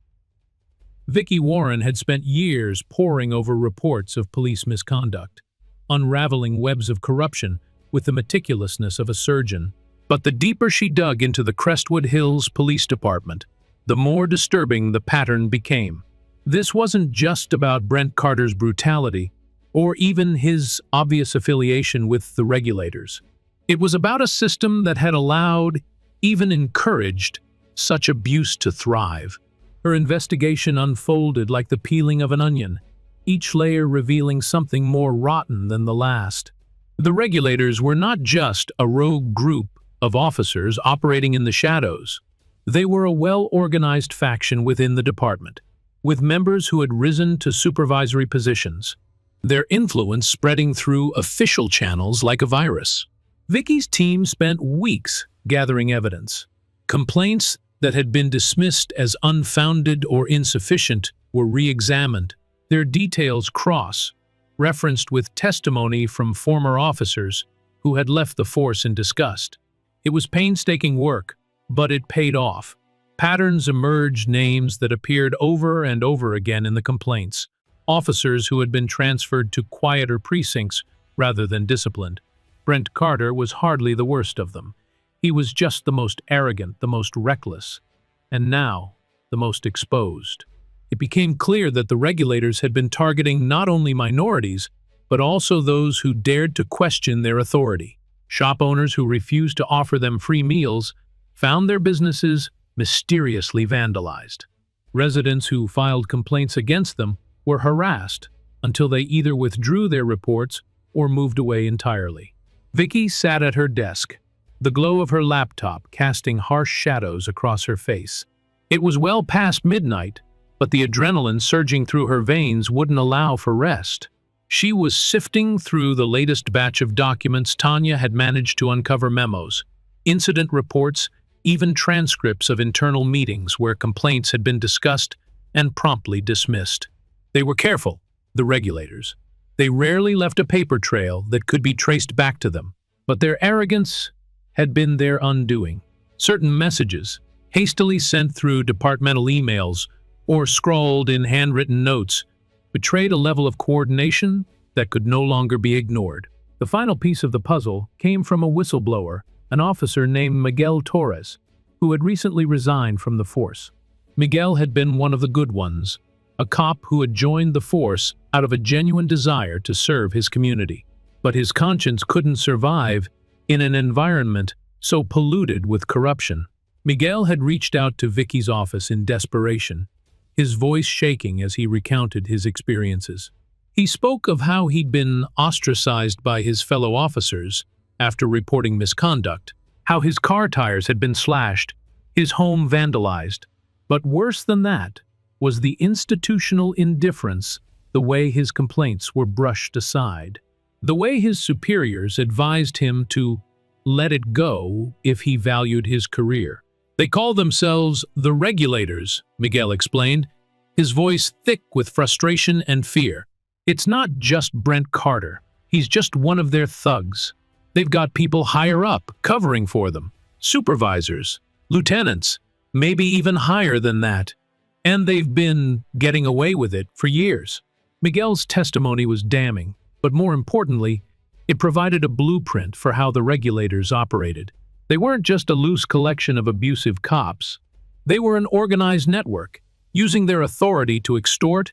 Vicky Warren had spent years poring over reports of police misconduct, unraveling webs of corruption with the meticulousness of a surgeon. But the deeper she dug into the Crestwood Hills Police Department, the more disturbing the pattern became. This wasn't just about Brent Carter's brutality, or even his obvious affiliation with the regulators. It was about a system that had allowed, even encouraged, such abuse to thrive. Her investigation unfolded like the peeling of an onion, each layer revealing something more rotten than the last. The regulators were not just a rogue group of officers operating in the shadows. They were a well-organized faction within the department, with members who had risen to supervisory positions, their influence spreading through official channels like a virus. Vicky's team spent weeks gathering evidence. Complaints that had been dismissed as unfounded or insufficient were re-examined, their details cross-referenced with testimony from former officers who had left the force in disgust. It was painstaking work, but it paid off. Patterns emerged, names that appeared over and over again in the complaints, officers who had been transferred to quieter precincts rather than disciplined. Brent Carter was hardly the worst of them. He was just the most arrogant, the most reckless, and now the most exposed. It became clear that the regulators had been targeting not only minorities, but also those who dared to question their authority. Shop owners who refused to offer them free meals found their businesses mysteriously vandalized. Residents who filed complaints against them were harassed until they either withdrew their reports or moved away entirely. Vicky sat at her desk, the glow of her laptop casting harsh shadows across her face. It was well past midnight, but the adrenaline surging through her veins wouldn't allow for rest. She was sifting through the latest batch of documents. Tanya had managed to uncover memos, incident reports, even transcripts of internal meetings where complaints had been discussed and promptly dismissed. They were careful, the regulators. They rarely left a paper trail that could be traced back to them, but their arrogance had been their undoing. Certain messages, hastily sent through departmental emails or scrawled in handwritten notes, betrayed a level of coordination that could no longer be ignored. The final piece of the puzzle came from a whistleblower, an officer named Miguel Torres, who had recently resigned from the force. Miguel had been one of the good ones, a cop who had joined the force out of a genuine desire to serve his community. But his conscience couldn't survive in an environment so polluted with corruption. Miguel had reached out to Vicky's office in desperation, his voice shaking as he recounted his experiences. He spoke of how he'd been ostracized by his fellow officers after reporting misconduct, how his car tires had been slashed, his home vandalized. But worse than that was the institutional indifference, the way his complaints were brushed aside, the way his superiors advised him to let it go if he valued his career. They call themselves the regulators, Miguel explained, his voice thick with frustration and fear. It's not just Brent Carter. He's just one of their thugs. They've got people higher up covering for them, supervisors, lieutenants, maybe even higher than that. And they've been getting away with it for years. Miguel's testimony was damning, but more importantly, it provided a blueprint for how the regulators operated. They weren't just a loose collection of abusive cops. They were an organized network, using their authority to extort,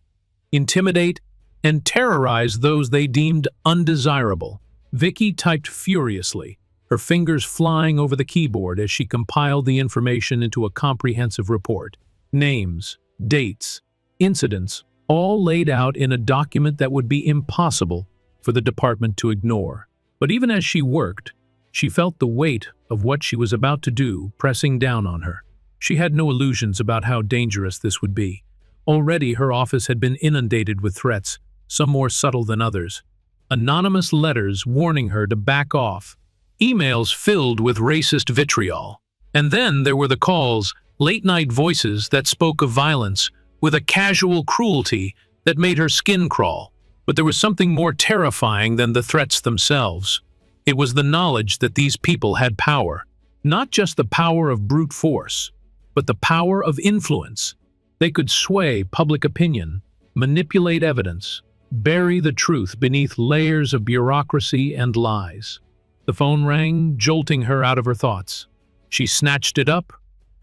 intimidate, and terrorize those they deemed undesirable. Vicky typed furiously, her fingers flying over the keyboard as she compiled the information into a comprehensive report. Names, dates, incidents, all laid out in a document that would be impossible for the department to ignore. But even as she worked, she felt the weight of what she was about to do pressing down on her. She had no illusions about how dangerous this would be. Already her office had been inundated with threats, some more subtle than others. Anonymous letters warning her to back off, emails filled with racist vitriol. And then there were the calls, late-night voices that spoke of violence with a casual cruelty that made her skin crawl. But there was something more terrifying than the threats themselves. It was the knowledge that these people had power, not just the power of brute force, but the power of influence. They could sway public opinion, manipulate evidence, bury the truth beneath layers of bureaucracy and lies. The phone rang, jolting her out of her thoughts. She snatched it up,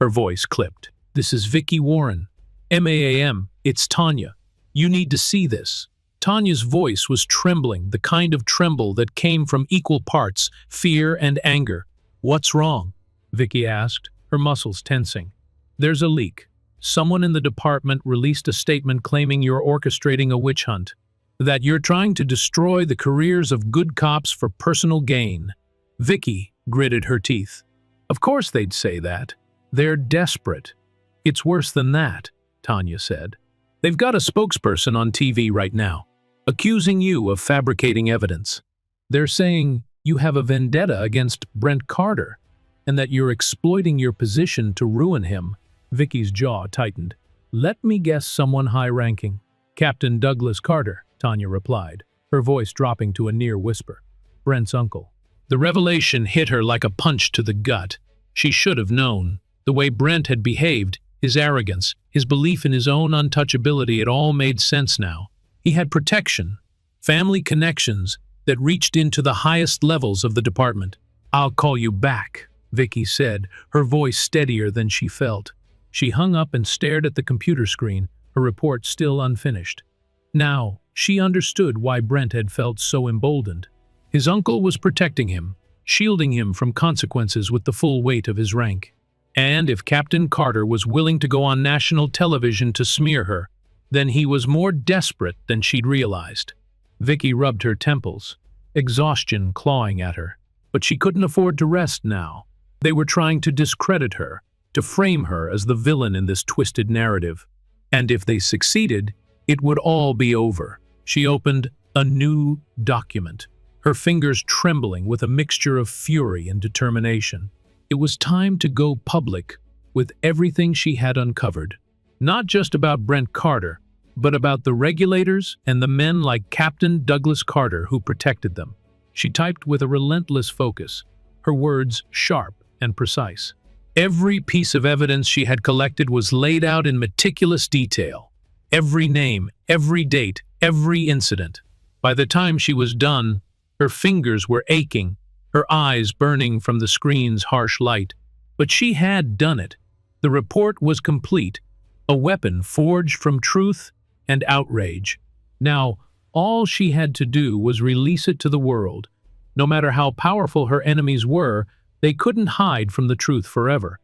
her voice clipped. "This is Vicky Warren, MAAM. It's Tanya. You need to see this." Tanya's voice was trembling, the kind of tremble that came from equal parts fear and anger. "What's wrong?" Vicky asked, her muscles tensing. "There's a leak. Someone in the department released a statement claiming you're orchestrating a witch hunt, that you're trying to destroy the careers of good cops for personal gain." Vicky gritted her teeth. Of course they'd say that. They're desperate. "It's worse than that," Tanya said. "They've got a spokesperson on TV right now, accusing you of fabricating evidence. They're saying you have a vendetta against Brent Carter, and that you're exploiting your position to ruin him." Vicky's jaw tightened. "Let me guess, someone high-ranking." "Captain Douglas Carter," Tanya replied, her voice dropping to a near whisper. "Brent's uncle." The revelation hit her like a punch to the gut. She should have known. The way Brent had behaved, his arrogance, his belief in his own untouchability, it all made sense now. He had protection, family connections that reached into the highest levels of the department. "I'll call you back," Vicky said, her voice steadier than she felt. She hung up and stared at the computer screen, her report still unfinished. Now, she understood why Brent had felt so emboldened. His uncle was protecting him, shielding him from consequences with the full weight of his rank. And if Captain Carter was willing to go on national television to smear her, then he was more desperate than she'd realized. Vicky rubbed her temples, exhaustion clawing at her. But she couldn't afford to rest now. They were trying to discredit her, to frame her as the villain in this twisted narrative. And if they succeeded, it would all be over. She opened a new document, her fingers trembling with a mixture of fury and determination. It was time to go public with everything she had uncovered. Not just about Brent Carter, but about the regulators and the men like Captain Douglas Carter who protected them. She typed with a relentless focus, her words sharp and precise. Every piece of evidence she had collected was laid out in meticulous detail. Every name, every date, every incident. By the time she was done, her fingers were aching, her eyes burning from the screen's harsh light. But she had done it. The report was complete, a weapon forged from truth and outrage. Now, all she had to do was release it to the world. No matter how powerful her enemies were, they couldn't hide from the truth forever.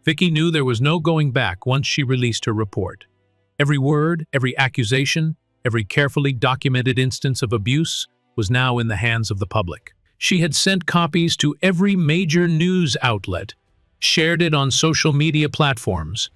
Vicky knew there was no going back once she released her report. Every word, every accusation, every carefully documented instance of abuse was now in the hands of the public. She had sent copies to every major news outlet, shared it on social media platforms,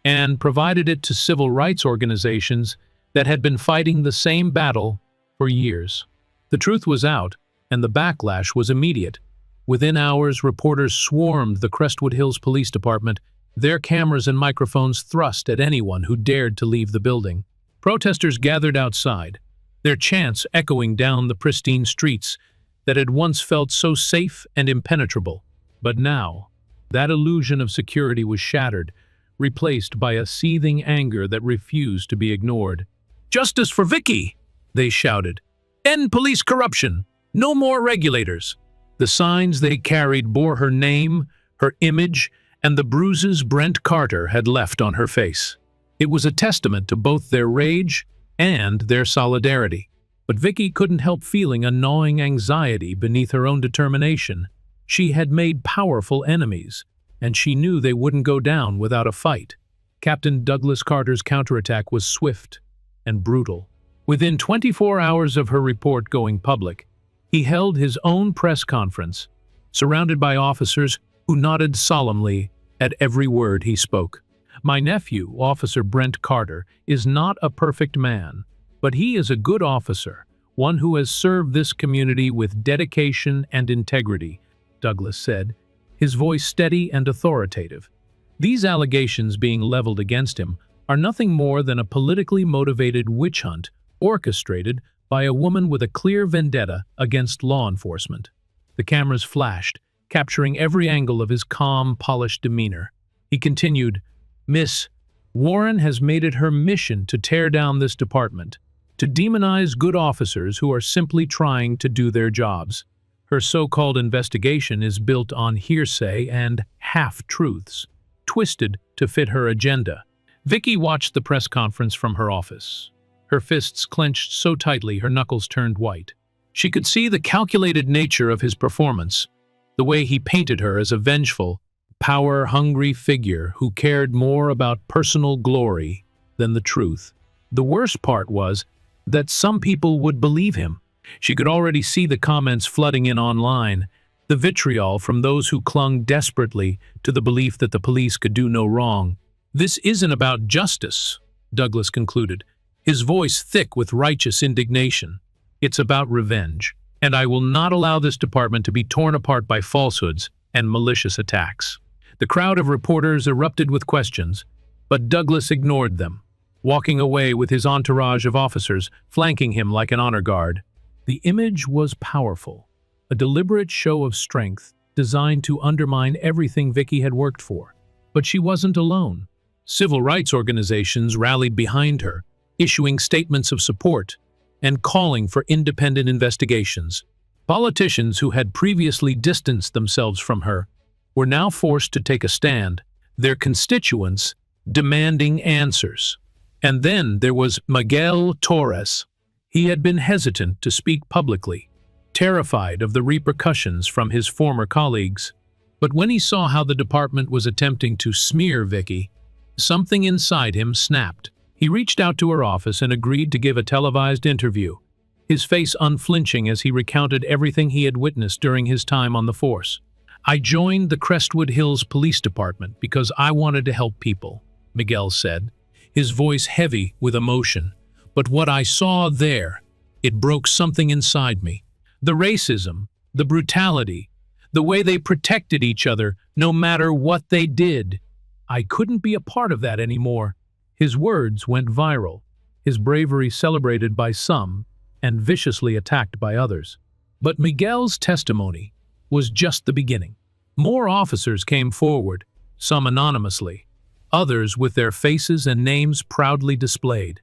and provided it to civil rights organizations that had been fighting the same battle for years. The truth was out, and the backlash was immediate. Within hours, reporters swarmed the Crestwood Hills Police Department, their cameras and microphones thrust at anyone who dared to leave the building. Protesters gathered outside, their chants echoing down the pristine streets that had once felt so safe and impenetrable. But now, that illusion of security was shattered, replaced by a seething anger that refused to be ignored. "Justice for Vicky!" they shouted. "End police corruption! No more regulators!" The signs they carried bore her name, her image, and the bruises Brent Carter had left on her face. It was a testament to both their rage and their solidarity. But Vicky couldn't help feeling a gnawing anxiety beneath her own determination. She had made powerful enemies, and she knew they wouldn't go down without a fight. Captain Douglas Carter's counterattack was swift and brutal. Within 24 hours of her report going public, he held his own press conference, surrounded by officers who nodded solemnly at every word he spoke. "My nephew, Officer Brent Carter, is not a perfect man, but he is a good officer, one who has served this community with dedication and integrity," Douglas said, his voice steady and authoritative. These allegations being leveled against him are nothing more than a politically motivated witch hunt orchestrated by a woman with a clear vendetta against law enforcement. The cameras flashed, capturing every angle of his calm, polished demeanor. He continued, "Miss, Warren has made it her mission to tear down this department, to demonize good officers who are simply trying to do their jobs. Her so-called investigation is built on hearsay and half-truths, twisted to fit her agenda. Vicky watched the press conference from her office. Her fists clenched so tightly her knuckles turned white. She could see the calculated nature of his performance, the way he painted her as a vengeful, power-hungry figure who cared more about personal glory than the truth. The worst part was that some people would believe him. She could already see the comments flooding in online, the vitriol from those who clung desperately to the belief that the police could do no wrong. "This isn't about justice," Douglas concluded, his voice thick with righteous indignation. "It's about revenge, and I will not allow this department to be torn apart by falsehoods and malicious attacks." The crowd of reporters erupted with questions, but Douglas ignored them, walking away with his entourage of officers flanking him like an honor guard. The image was powerful, a deliberate show of strength designed to undermine everything Vicky had worked for. But she wasn't alone. Civil rights organizations rallied behind her, issuing statements of support and calling for independent investigations. Politicians who had previously distanced themselves from her were now forced to take a stand, their constituents demanding answers. And then there was Miguel Torres. He had been hesitant to speak publicly, terrified of the repercussions from his former colleagues. But when he saw how the department was attempting to smear Vicky, something inside him snapped. He reached out to her office and agreed to give a televised interview, his face unflinching as he recounted everything he had witnessed during his time on the force. "I joined the Crestwood Hills Police Department because I wanted to help people," Miguel said, his voice heavy with emotion. "But what I saw there, it broke something inside me. The racism, the brutality, the way they protected each other no matter what they did. I couldn't be a part of that anymore." His words went viral, his bravery celebrated by some and viciously attacked by others. But Miguel's testimony was just the beginning. More officers came forward, some anonymously, others with their faces and names proudly displayed.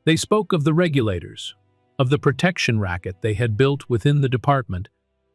They spoke of the regulators, of the protection racket they had built within the department,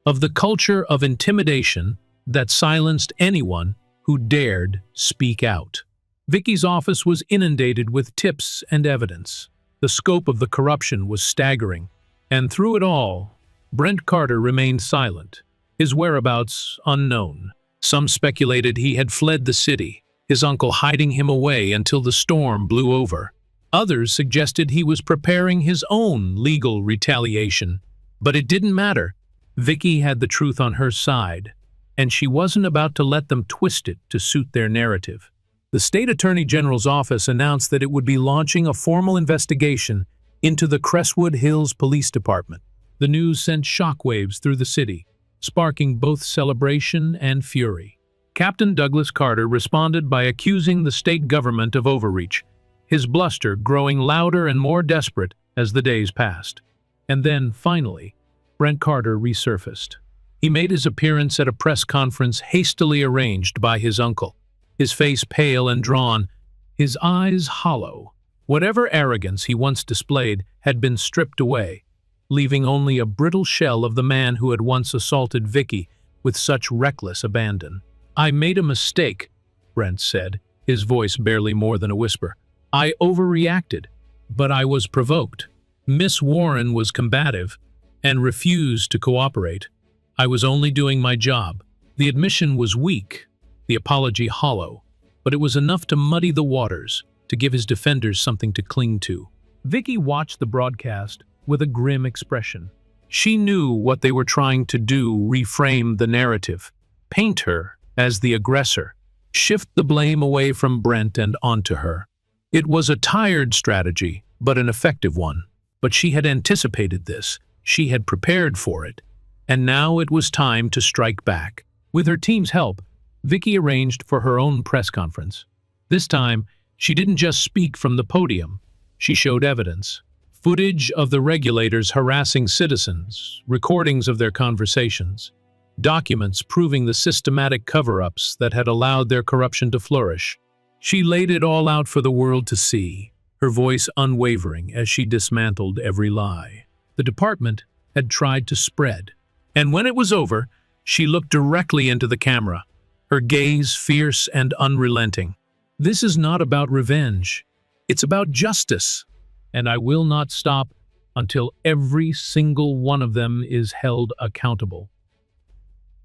of the culture of intimidation that silenced anyone who dared speak out. Vicky's office was inundated with tips and evidence. The scope of the corruption was staggering, and through it all, Brent Carter remained silent, his whereabouts unknown. Some speculated he had fled the city, his uncle hiding him away until the storm blew over. Others suggested he was preparing his own legal retaliation. But it didn't matter. Vicky had the truth on her side, and she wasn't about to let them twist it to suit their narrative. The state attorney general's office announced that it would be launching a formal investigation into the Crestwood Hills Police Department. The news sent shockwaves through the city, sparking both celebration and fury. Captain Douglas Carter responded by accusing the state government of overreach, his bluster growing louder and more desperate as the days passed. And then, finally, Brent Carter resurfaced. He made his appearance at a press conference hastily arranged by his uncle, his face pale and drawn, his eyes hollow. Whatever arrogance he once displayed had been stripped away, leaving only a brittle shell of the man who had once assaulted Vicky with such reckless abandon. "I made a mistake," Brent said, his voice barely more than a whisper. "I overreacted, but I was provoked. Miss Warren was combative and refused to cooperate. I was only doing my job." The admission was weak, the apology hollow, but it was enough to muddy the waters, to give his defenders something to cling to. Vicky watched the broadcast with a grim expression. She knew what they were trying to do: reframe the narrative, paint her as the aggressor, shift the blame away from Brent and onto her. It was a tired strategy, but an effective one. But she had anticipated this, she had prepared for it, and now it was time to strike back. With her team's help, Vicky arranged for her own press conference. This time, she didn't just speak from the podium, she showed evidence. Footage of the regulators harassing citizens, recordings of their conversations, documents proving the systematic cover-ups that had allowed their corruption to flourish. She laid it all out for the world to see, her voice unwavering as she dismantled every lie the department had tried to spread. And when it was over, she looked directly into the camera, her gaze fierce and unrelenting. This is not about revenge. It's about justice. And I will not stop until every single one of them is held accountable.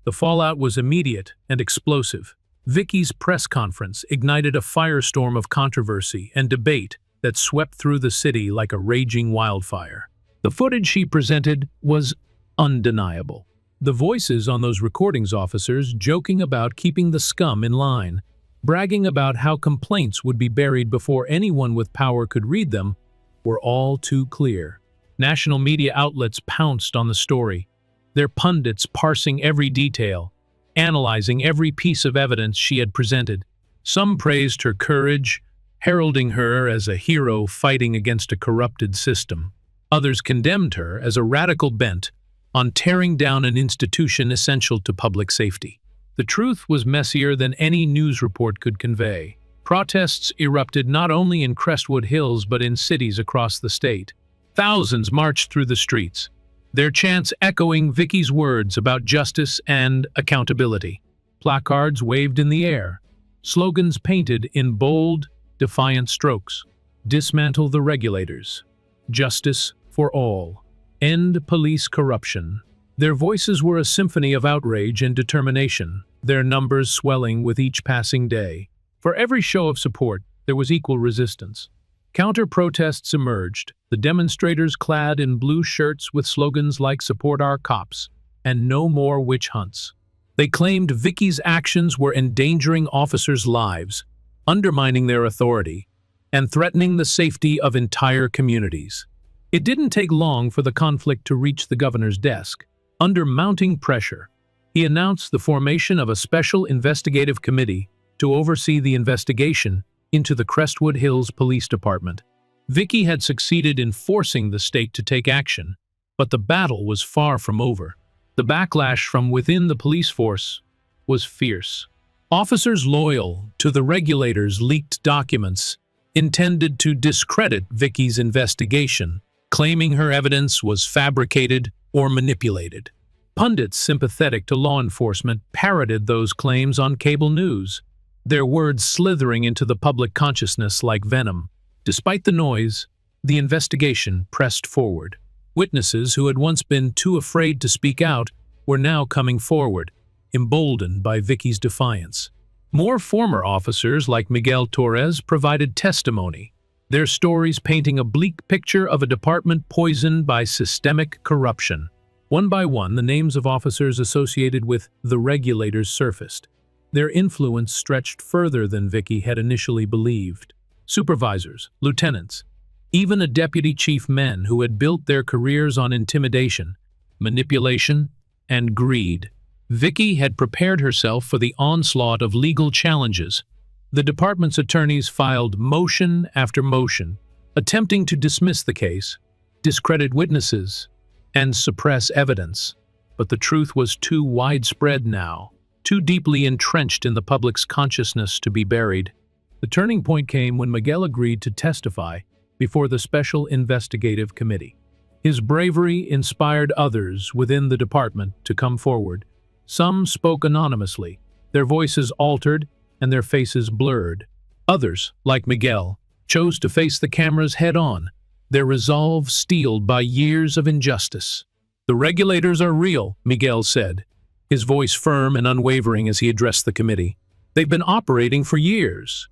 The fallout was immediate and explosive. Vicky's press conference ignited a firestorm of controversy and debate that swept through the city like a raging wildfire. The footage she presented was undeniable. The voices on those recordings officers joking about keeping the scum in line, bragging about how complaints would be buried before anyone with power could read them, were all too clear. National media outlets pounced on the story, their pundits parsing every detail, analyzing every piece of evidence she had presented. Some praised her courage, heralding her as a hero fighting against a corrupted system. Others condemned her as a radical bent on tearing down an institution essential to public safety. The truth was messier than any news report could convey. Protests erupted not only in Crestwood Hills but in cities across the state. Thousands marched through the streets, their chants echoing Vicky's words about justice and accountability. Placards waved in the air, slogans painted in bold, defiant strokes. Dismantle the regulators. Justice for all. End police corruption. Their voices were a symphony of outrage and determination, their numbers swelling with each passing day. For every show of support, there was equal resistance. Counter-protests emerged, the demonstrators clad in blue shirts with slogans like "Support our cops" and "No more witch hunts." They claimed Vicky's actions were endangering officers' lives, undermining their authority, and threatening the safety of entire communities. It didn't take long for the conflict to reach the governor's desk. Under mounting pressure, he announced the formation of a special investigative committee to oversee the investigation into the Crestwood Hills Police Department. Vicky had succeeded in forcing the state to take action, but the battle was far from over. The backlash from within the police force was fierce. Officers loyal to the regulators leaked documents intended to discredit Vicky's investigation, claiming her evidence was fabricated or manipulated. Pundits sympathetic to law enforcement parroted those claims on cable news, their words slithering into the public consciousness like venom. Despite the noise, the investigation pressed forward. Witnesses who had once been too afraid to speak out were now coming forward, emboldened by Vicky's defiance. More former officers like Miguel Torres provided testimony, their stories painting a bleak picture of a department poisoned by systemic corruption. One by one, the names of officers associated with the regulators surfaced. Their influence stretched further than Vicky had initially believed. Supervisors, lieutenants, even a deputy chief, men who had built their careers on intimidation, manipulation, and greed. Vicky had prepared herself for the onslaught of legal challenges. The department's attorneys filed motion after motion, attempting to dismiss the case, discredit witnesses, and suppress evidence. But the truth was too widespread now, too deeply entrenched in the public's consciousness to be buried. The turning point came when Miguel agreed to testify before the Special Investigative Committee. His bravery inspired others within the department to come forward. Some spoke anonymously, their voices altered and their faces blurred. Others, like Miguel, chose to face the cameras head-on, their resolve steeled by years of injustice. "The regulators are real," Miguel said, his voice firm and unwavering as he addressed the committee. "They've been operating for years,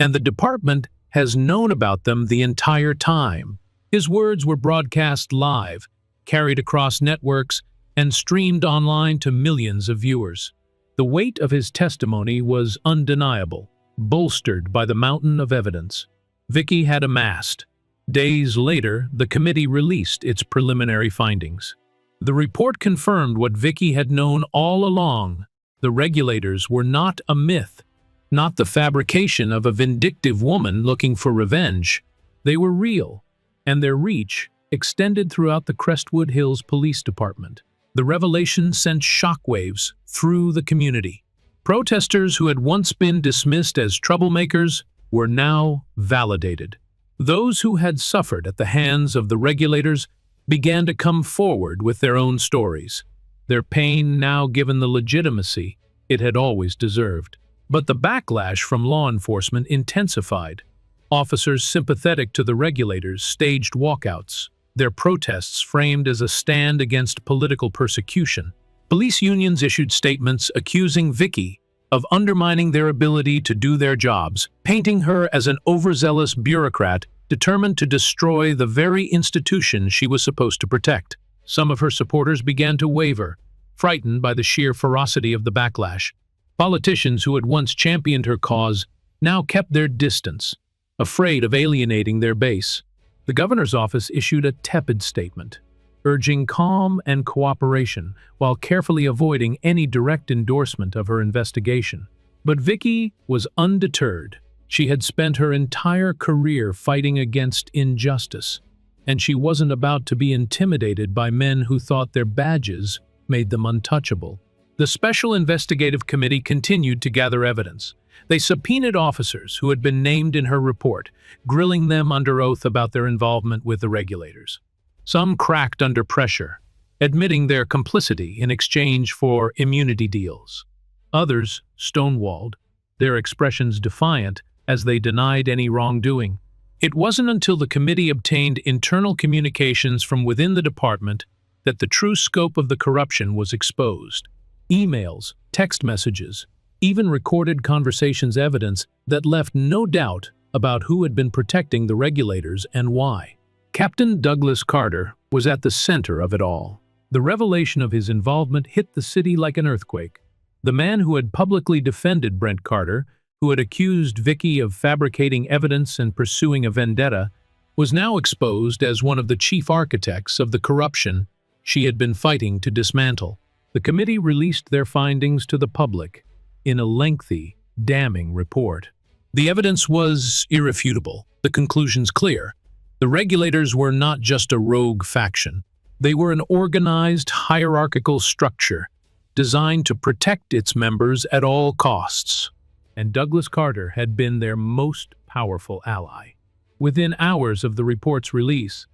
and the department has known about them the entire time." His words were broadcast live, carried across networks, and streamed online to millions of viewers. The weight of his testimony was undeniable, bolstered by the mountain of evidence Vicky had amassed. Days later, the committee released its preliminary findings. The report confirmed what Vicky had known all along. The regulators were not a myth, not the fabrication of a vindictive woman looking for revenge. They were real, and their reach extended throughout the Crestwood Hills Police Department. The revelation sent shockwaves through the community. Protesters who had once been dismissed as troublemakers were now validated. Those who had suffered at the hands of the regulators began to come forward with their own stories, their pain now given the legitimacy it had always deserved. But the backlash from law enforcement intensified. Officers sympathetic to the regulators staged walkouts, their protests framed as a stand against political persecution. Police unions issued statements accusing Vicky of undermining their ability to do their jobs, painting her as an overzealous bureaucrat determined to destroy the very institution she was supposed to protect. Some of her supporters began to waver, frightened by the sheer ferocity of the backlash. Politicians who had once championed her cause now kept their distance, afraid of alienating their base. The governor's office issued a tepid statement, urging calm and cooperation while carefully avoiding any direct endorsement of her investigation. But Vicky was undeterred. She had spent her entire career fighting against injustice, and she wasn't about to be intimidated by men who thought their badges made them untouchable. The Special Investigative Committee continued to gather evidence. They subpoenaed officers who had been named in her report, grilling them under oath about their involvement with the regulators. Some cracked under pressure, admitting their complicity in exchange for immunity deals. Others stonewalled, their expressions defiant as they denied any wrongdoing. It wasn't until the committee obtained internal communications from within the department that the true scope of the corruption was exposed. Emails, text messages, even recorded conversations evidence that left no doubt about who had been protecting the regulators and why. Captain Douglas Carter was at the center of it all. The revelation of his involvement hit the city like an earthquake. The man who had publicly defended Brent Carter, who had accused Vicky of fabricating evidence and pursuing a vendetta, was now exposed as one of the chief architects of the corruption she had been fighting to dismantle. The committee released their findings to the public in a lengthy, damning report. The evidence was irrefutable, the conclusions clear. The regulators were not just a rogue faction. They were an organized, hierarchical structure designed to protect its members at all costs. And Douglas Carter had been their most powerful ally. Within hours of the report's release,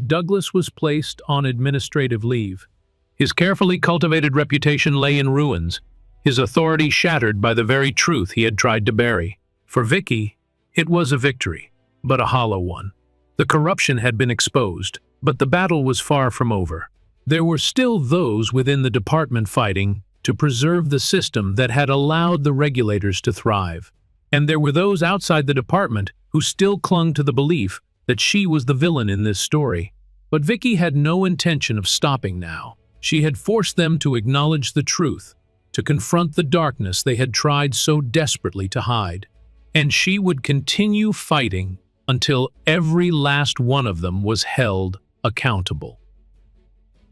Douglas was placed on administrative leave. His carefully cultivated reputation lay in ruins, his authority shattered by the very truth he had tried to bury. For Vicky, it was a victory, but a hollow one. The corruption had been exposed, but the battle was far from over. There were still those within the department fighting to preserve the system that had allowed the regulators to thrive. And there were those outside the department who still clung to the belief that she was the villain in this story. But Vicky had no intention of stopping now. She had forced them to acknowledge the truth, to confront the darkness they had tried so desperately to hide. And she would continue fighting until every last one of them was held accountable.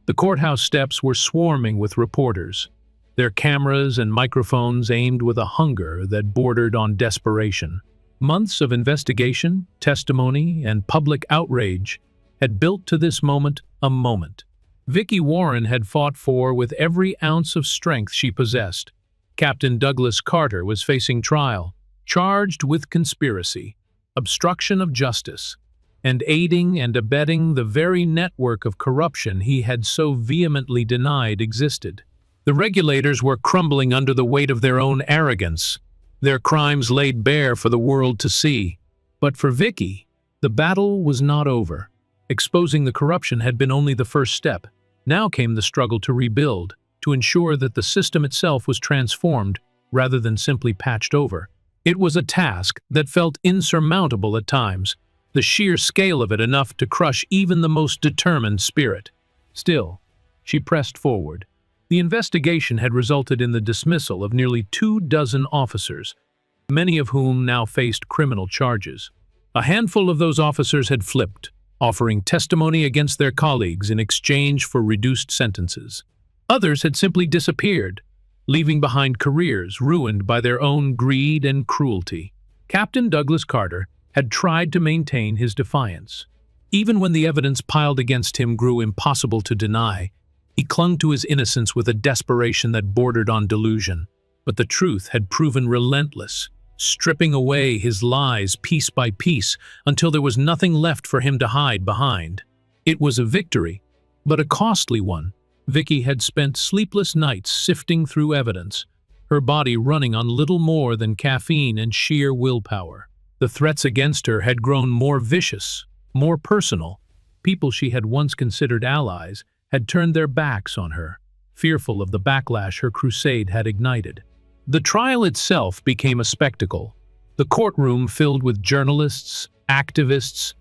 The courthouse steps were swarming with reporters, their cameras and microphones aimed with a hunger that bordered on desperation. Months of investigation, testimony, and public outrage had built to this moment a moment. Vicky Warren had fought for with every ounce of strength she possessed. Captain Douglas Carter was facing trial, charged with conspiracy, obstruction of justice, and aiding and abetting the very network of corruption he had so vehemently denied existed. The regulators were crumbling under the weight of their own arrogance, their crimes laid bare for the world to see. But for Vicky, the battle was not over. Exposing the corruption had been only the first step. Now came the struggle to rebuild, to ensure that the system itself was transformed rather than simply patched over. It was a task that felt insurmountable at times, the sheer scale of it enough to crush even the most determined spirit. Still, she pressed forward. The investigation had resulted in the dismissal of nearly 24 officers, many of whom now faced criminal charges. A handful of those officers had flipped, offering testimony against their colleagues in exchange for reduced sentences. Others had simply disappeared, leaving behind careers ruined by their own greed and cruelty. Captain Douglas Carter had tried to maintain his defiance. Even when the evidence piled against him grew impossible to deny, he clung to his innocence with a desperation that bordered on delusion. But the truth had proven relentless, stripping away his lies piece by piece until there was nothing left for him to hide behind. It was a victory, but a costly one. Vicky had spent sleepless nights sifting through evidence, her body running on little more than caffeine and sheer willpower. The threats against her had grown more vicious, more personal. People she had once considered allies had turned their backs on her, fearful of the backlash her crusade had ignited. The trial itself became a spectacle, the courtroom filled with journalists, activists,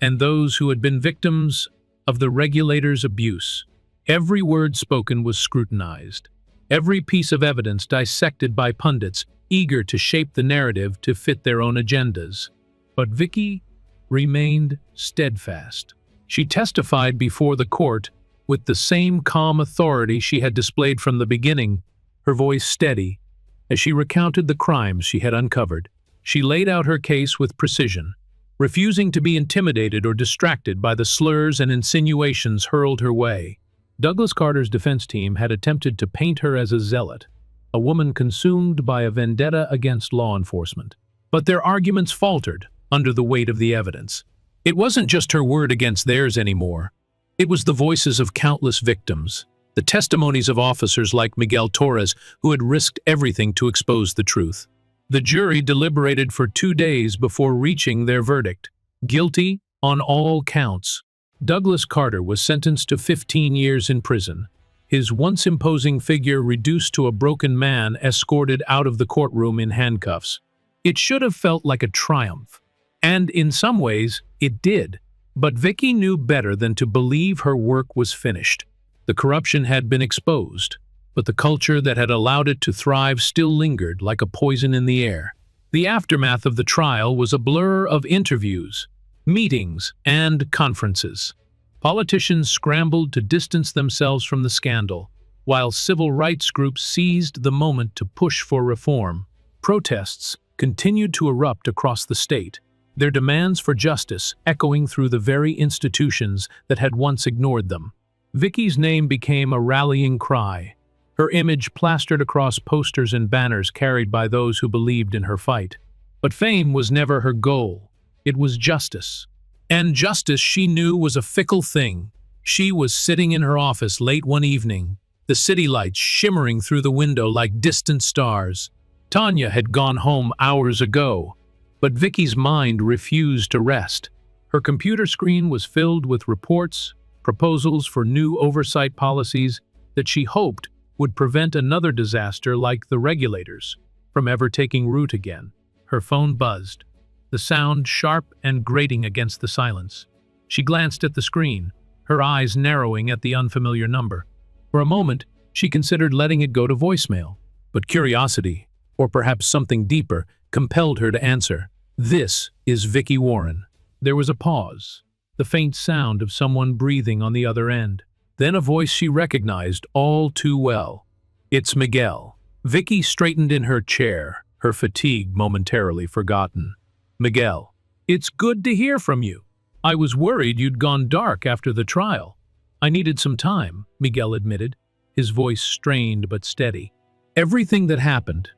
and those who had been victims of the regulator's abuse. Every word spoken was scrutinized, every piece of evidence dissected by pundits eager to shape the narrative to fit their own agendas. But Vicky remained steadfast. She testified before the court with the same calm authority she had displayed from the beginning, her voice steady. As she recounted the crimes she had uncovered, she laid out her case with precision, refusing to be intimidated or distracted by the slurs and insinuations hurled her way. Douglas Carter's defense team had attempted to paint her as a zealot, a woman consumed by a vendetta against law enforcement. But their arguments faltered under the weight of the evidence. It wasn't just her word against theirs anymore. It was the voices of countless victims, the testimonies of officers like Miguel Torres who had risked everything to expose the truth. The jury deliberated for 2 days before reaching their verdict, guilty on all counts. Douglas Carter was sentenced to 15 years in prison, his once imposing figure reduced to a broken man escorted out of the courtroom in handcuffs. It should have felt like a triumph, and in some ways, it did. But Vicky knew better than to believe her work was finished. The corruption had been exposed, but the culture that had allowed it to thrive still lingered like a poison in the air. The aftermath of the trial was a blur of interviews, meetings, and conferences. Politicians scrambled to distance themselves from the scandal, while civil rights groups seized the moment to push for reform. Protests continued to erupt across the state, their demands for justice echoing through the very institutions that had once ignored them. Vicky's name became a rallying cry, her image plastered across posters and banners carried by those who believed in her fight. But fame was never her goal. It was justice. And justice, she knew, was a fickle thing. She was sitting in her office late one evening, the city lights shimmering through the window like distant stars. Tanya had gone home hours ago, but Vicky's mind refused to rest. Her computer screen was filled with reports, proposals for new oversight policies that she hoped would prevent another disaster like the regulators from ever taking root again. Her phone buzzed, the sound sharp and grating against the silence. She glanced at the screen, her eyes narrowing at the unfamiliar number. For a moment, she considered letting it go to voicemail, but curiosity, or perhaps something deeper, compelled her to answer. "This is Vicky Warren." There was a pause, the faint sound of someone breathing on the other end. Then a voice she recognized all too well. "It's Miguel." Vicky straightened in her chair, her fatigue momentarily forgotten. "Miguel, it's good to hear from you. I was worried you'd gone dark after the trial." "I needed some time," Miguel admitted, his voice strained but steady. "Everything that happened,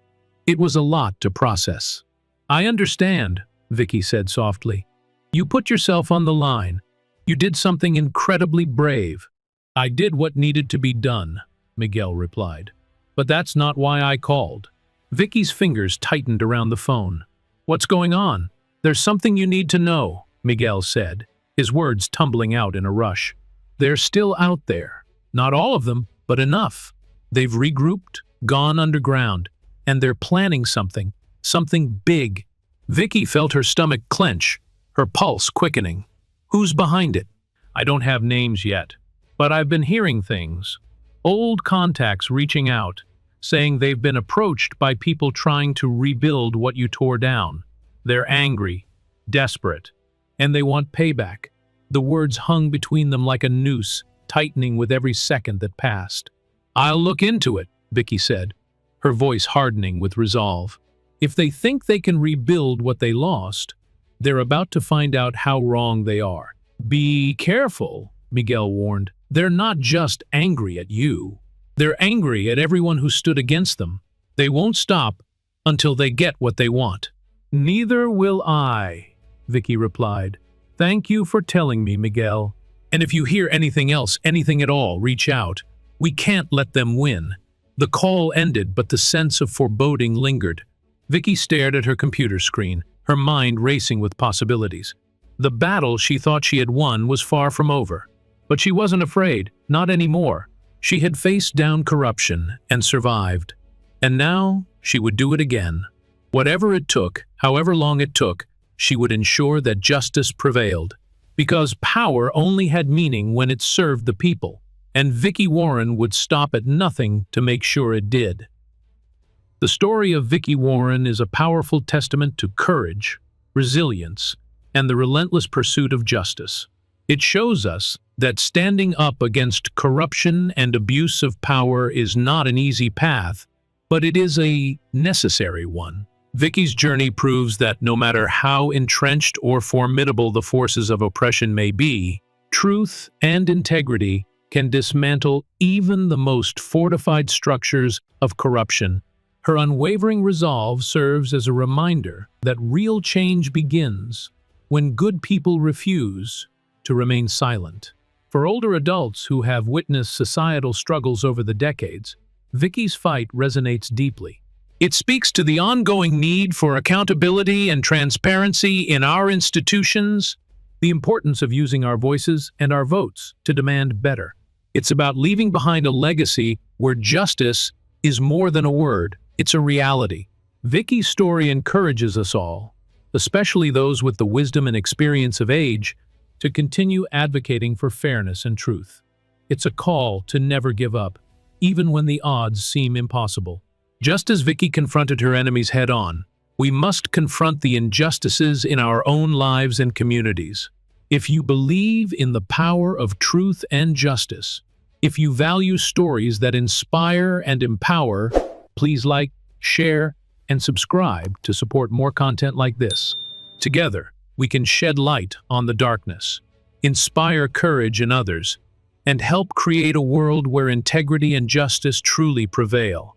it was a lot to process." "I understand," Vicky said softly. "You put yourself on the line. You did something incredibly brave." "I did what needed to be done," Miguel replied. "But that's not why I called." Vicky's fingers tightened around the phone. "What's going on?" "There's something you need to know," Miguel said, his words tumbling out in a rush. "They're still out there. Not all of them, but enough. They've regrouped, gone underground, and they're planning something big." Vicky felt her stomach clench, her pulse quickening. "Who's behind it?" "I don't have names yet, but I've been hearing things. Old contacts reaching out, saying they've been approached by people trying to rebuild what you tore down. They're angry, desperate, and they want payback." The words hung between them like a noose, tightening with every second that passed. "I'll look into it," Vicky said, her voice hardening with resolve. "If they think they can rebuild what they lost, they're about to find out how wrong they are." "Be careful," Miguel warned. "They're not just angry at you. They're angry at everyone who stood against them. They won't stop until they get what they want." "Neither will I," Vicky replied. "Thank you for telling me, Miguel. And if you hear anything else, anything at all, reach out. We can't let them win." The call ended, but the sense of foreboding lingered. Vicky stared at her computer screen, her mind racing with possibilities. The battle she thought she had won was far from over. But she wasn't afraid, not anymore. She had faced down corruption and survived. And now she would do it again. Whatever it took, however long it took, she would ensure that justice prevailed. Because power only had meaning when it served the people, and Vicky Warren would stop at nothing to make sure it did. The story of Vicky Warren is a powerful testament to courage, resilience, and the relentless pursuit of justice. It shows us that standing up against corruption and abuse of power is not an easy path, but it is a necessary one. Vicky's journey proves that no matter how entrenched or formidable the forces of oppression may be, truth and integrity can dismantle even the most fortified structures of corruption. Her unwavering resolve serves as a reminder that real change begins when good people refuse to remain silent. For older adults who have witnessed societal struggles over the decades, Vicky's fight resonates deeply. It speaks to the ongoing need for accountability and transparency in our institutions, the importance of using our voices and our votes to demand better. It's about leaving behind a legacy where justice is more than a word, it's a reality. Vicky's story encourages us all, especially those with the wisdom and experience of age, to continue advocating for fairness and truth. It's a call to never give up, even when the odds seem impossible. Just as Vicky confronted her enemies head-on, we must confront the injustices in our own lives and communities. If you believe in the power of truth and justice, if you value stories that inspire and empower, please like, share, and subscribe to support more content like this. Together, we can shed light on the darkness, inspire courage in others, and help create a world where integrity and justice truly prevail.